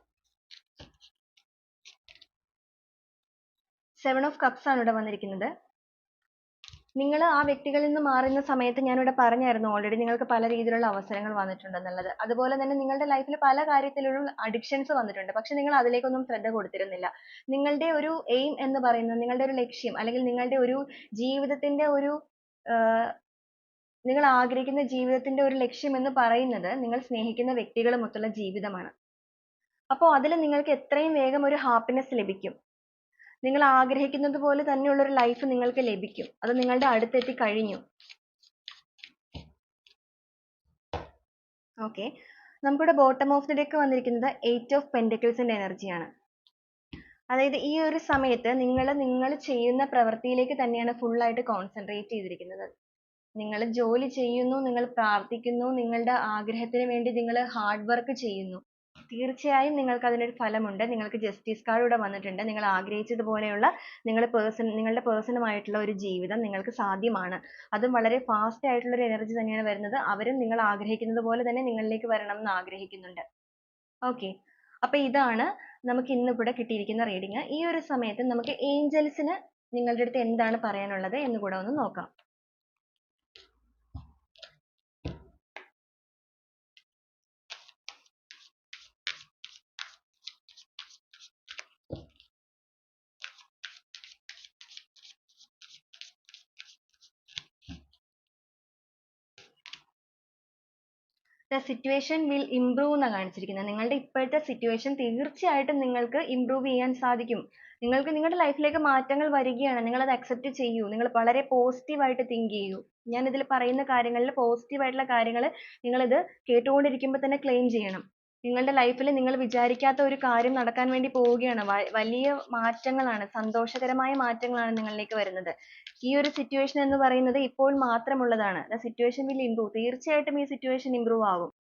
7 ഓഫ് കപ്സ് ആണ് ഇവിടെ വന്നിരിക്കുന്നത്. നിങ്ങൾ ആ വ്യക്തികളിൽ നിന്ന് മാറുന്ന സമയത്ത് ഞാനിവിടെ പറഞ്ഞായിരുന്നു ഓൾറെഡി, നിങ്ങൾക്ക് പല രീതിയിലുള്ള അവസരങ്ങൾ വന്നിട്ടുണ്ടെന്നുള്ളത്. അതുപോലെ തന്നെ നിങ്ങളുടെ ലൈഫിൽ പല കാര്യത്തിലുള്ള അഡിക്ഷൻസ് വന്നിട്ടുണ്ട്. പക്ഷെ നിങ്ങൾ അതിലേക്കൊന്നും ശ്രദ്ധ കൊടുത്തിരുന്നില്ല. നിങ്ങളുടെ ഒരു എയിം എന്ന് പറയുന്നത്, നിങ്ങളുടെ ഒരു ലക്ഷ്യം അല്ലെങ്കിൽ നിങ്ങളുടെ ഒരു ജീവിതത്തിന്റെ ഒരു നിങ്ങൾ ആഗ്രഹിക്കുന്ന ജീവിതത്തിന്റെ ഒരു ലക്ഷ്യം എന്ന് പറയുന്നത് നിങ്ങൾ സ്നേഹിക്കുന്ന വ്യക്തികളുമൊത്തുള്ള ജീവിതമാണ്. അപ്പോൾ അതിൽ നിങ്ങൾക്ക് എത്രയും വേഗം ഒരു ഹാപ്പിനെസ് ലഭിക്കും. നിങ്ങൾ ആഗ്രഹിക്കുന്നത് പോലെ തന്നെയുള്ള ഒരു ലൈഫ് നിങ്ങൾക്ക് ലഭിക്കും. അത് നിങ്ങളുടെ അടുത്തെത്തി കഴിഞ്ഞു. ഓക്കെ, നമുക്കിവിടെ ബോട്ടം ഓഫ് ദി ഡെക്ക് വന്നിരിക്കുന്നത് 8 ഓഫ് പെന്റക്കിൾസിന്റെ എനർജിയാണ്. അതായത് ഈ ഒരു സമയത്ത് നിങ്ങൾ ചെയ്യുന്ന പ്രവൃത്തിയിലേക്ക് തന്നെയാണ് full ആയിട്ട് കോൺസെൻട്രേറ്റ് ചെയ്തിരിക്കുന്നത്. നിങ്ങൾ ജോലി ചെയ്യുന്നു, നിങ്ങൾ പ്രാർത്ഥിക്കുന്നു, നിങ്ങളുടെ ആഗ്രഹത്തിന് വേണ്ടി നിങ്ങൾ ഹാർഡ് വർക്ക് ചെയ്യുന്നു. തീർച്ചയായും നിങ്ങൾക്ക് അതിനൊരു ഫലമുണ്ട്. നിങ്ങൾക്ക് ജസ്റ്റിസ് കാർഡ് ഇവിടെ വന്നിട്ടുണ്ട്. നിങ്ങൾ ആഗ്രഹിച്ചതുപോലെയുള്ള നിങ്ങളുടെ പേഴ്സണുമായിട്ടുള്ള ഒരു ജീവിതം നിങ്ങൾക്ക് സാധ്യമാണ്. അതും വളരെ ഫാസ്റ്റ് ആയിട്ടുള്ള ഒരു എനർജി തന്നെയാണ് വരുന്നത്. അവരും നിങ്ങൾ ആഗ്രഹിക്കുന്നത് പോലെ തന്നെ നിങ്ങളിലേക്ക് വരണം എന്ന് ആഗ്രഹിക്കുന്നുണ്ട്. ഓക്കെ, അപ്പൊ ഇതാണ് നമുക്ക് ഇന്നിവിടെ കിട്ടിയിരിക്കുന്ന റീഡിങ്. ഈ ഒരു സമയത്ത് നമുക്ക് ഏഞ്ചൽസിന് നിങ്ങളുടെ അടുത്ത് എന്താണ് പറയാനുള്ളത് എന്ന് കൂടെ ഒന്ന് നോക്കാം. The situation will improve എന്നാണ് കാണിച്ചിരിക്കുന്നത്. നിങ്ങളുടെ ഇപ്പോഴത്തെ സിറ്റുവേഷൻ തീർച്ചയായിട്ടും നിങ്ങൾക്ക് ഇംപ്രൂവ് ചെയ്യാൻ സാധിക്കും. നിങ്ങൾക്ക് നിങ്ങളുടെ ലൈഫിലേക്ക് മാറ്റങ്ങൾ വരികയാണ്. നിങ്ങൾ അത് അക്സെപ്റ്റ് ചെയ്യൂ. നിങ്ങൾ വളരെ പോസിറ്റീവ് ആയിട്ട് തിങ്ക് ചെയ്യൂ. ഞാൻ ഇതിൽ പറയുന്ന കാര്യങ്ങളിൽ പോസിറ്റീവ് ആയിട്ടുള്ള കാര്യങ്ങൾ നിങ്ങൾ ഇത് കേട്ടുകൊണ്ടിരിക്കുമ്പോൾ തന്നെ ക്ലെയിം ചെയ്യണം. നിങ്ങളുടെ ലൈഫിൽ നിങ്ങൾ വിചാരിക്കാത്ത ഒരു കാര്യം നടക്കാൻ വേണ്ടി പോവുകയാണ്. വലിയ മാറ്റങ്ങളാണ്, സന്തോഷകരമായ മാറ്റങ്ങളാണ് നിങ്ങളിലേക്ക് വരുന്നത്. ഈ ഒരു സിറ്റുവേഷൻ എന്ന് പറയുന്നത് ഇപ്പോൾ മാത്രമുള്ളതാണ്. The situation will improve. തീർച്ചയായിട്ടും ഈ സിറ്റുവേഷൻ ഇംപ്രൂവ് ആകും.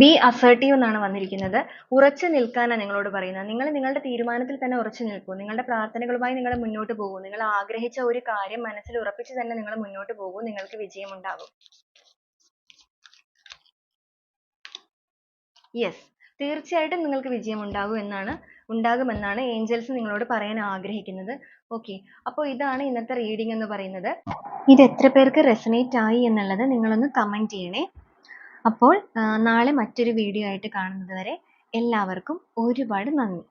ബി അസർട്ടീവ് എന്നാണ് വന്നിരിക്കുന്നത്. ഉറച്ചു നിൽക്കാനാണ് നിങ്ങളോട് പറയുന്നത്. നിങ്ങൾ നിങ്ങളുടെ തീരുമാനത്തിൽ തന്നെ ഉറച്ചു നിൽക്കൂ. നിങ്ങളുടെ പ്രാർത്ഥനകളുമായി നിങ്ങൾ മുന്നോട്ട് പോകൂ. നിങ്ങൾ ആഗ്രഹിച്ച ഒരു കാര്യം മനസ്സിൽ ഉറപ്പിച്ച് തന്നെ നിങ്ങൾ മുന്നോട്ട് പോകൂ. നിങ്ങൾക്ക് വിജയമുണ്ടാകും. യെസ്, തീർച്ചയായിട്ടും നിങ്ങൾക്ക് വിജയം ഉണ്ടാകുമെന്നാണ് ഏഞ്ചൽസ് നിങ്ങളോട് പറയാൻ ആഗ്രഹിക്കുന്നത്. ഓക്കെ, അപ്പോൾ ഇതാണ് ഇന്നത്തെ റീഡിംഗ് എന്ന് പറയുന്നത്. ഇത് എത്ര പേർക്ക് റെസനേറ്റ് ആയി എന്നുള്ളത് നിങ്ങളൊന്ന് കമൻറ്റ് ചെയ്യണേ. അപ്പോൾ നാളെ മറ്റൊരു വീഡിയോ ആയിട്ട് കാണുന്നത് വരെ എല്ലാവർക്കും ഒരുപാട് നന്ദി.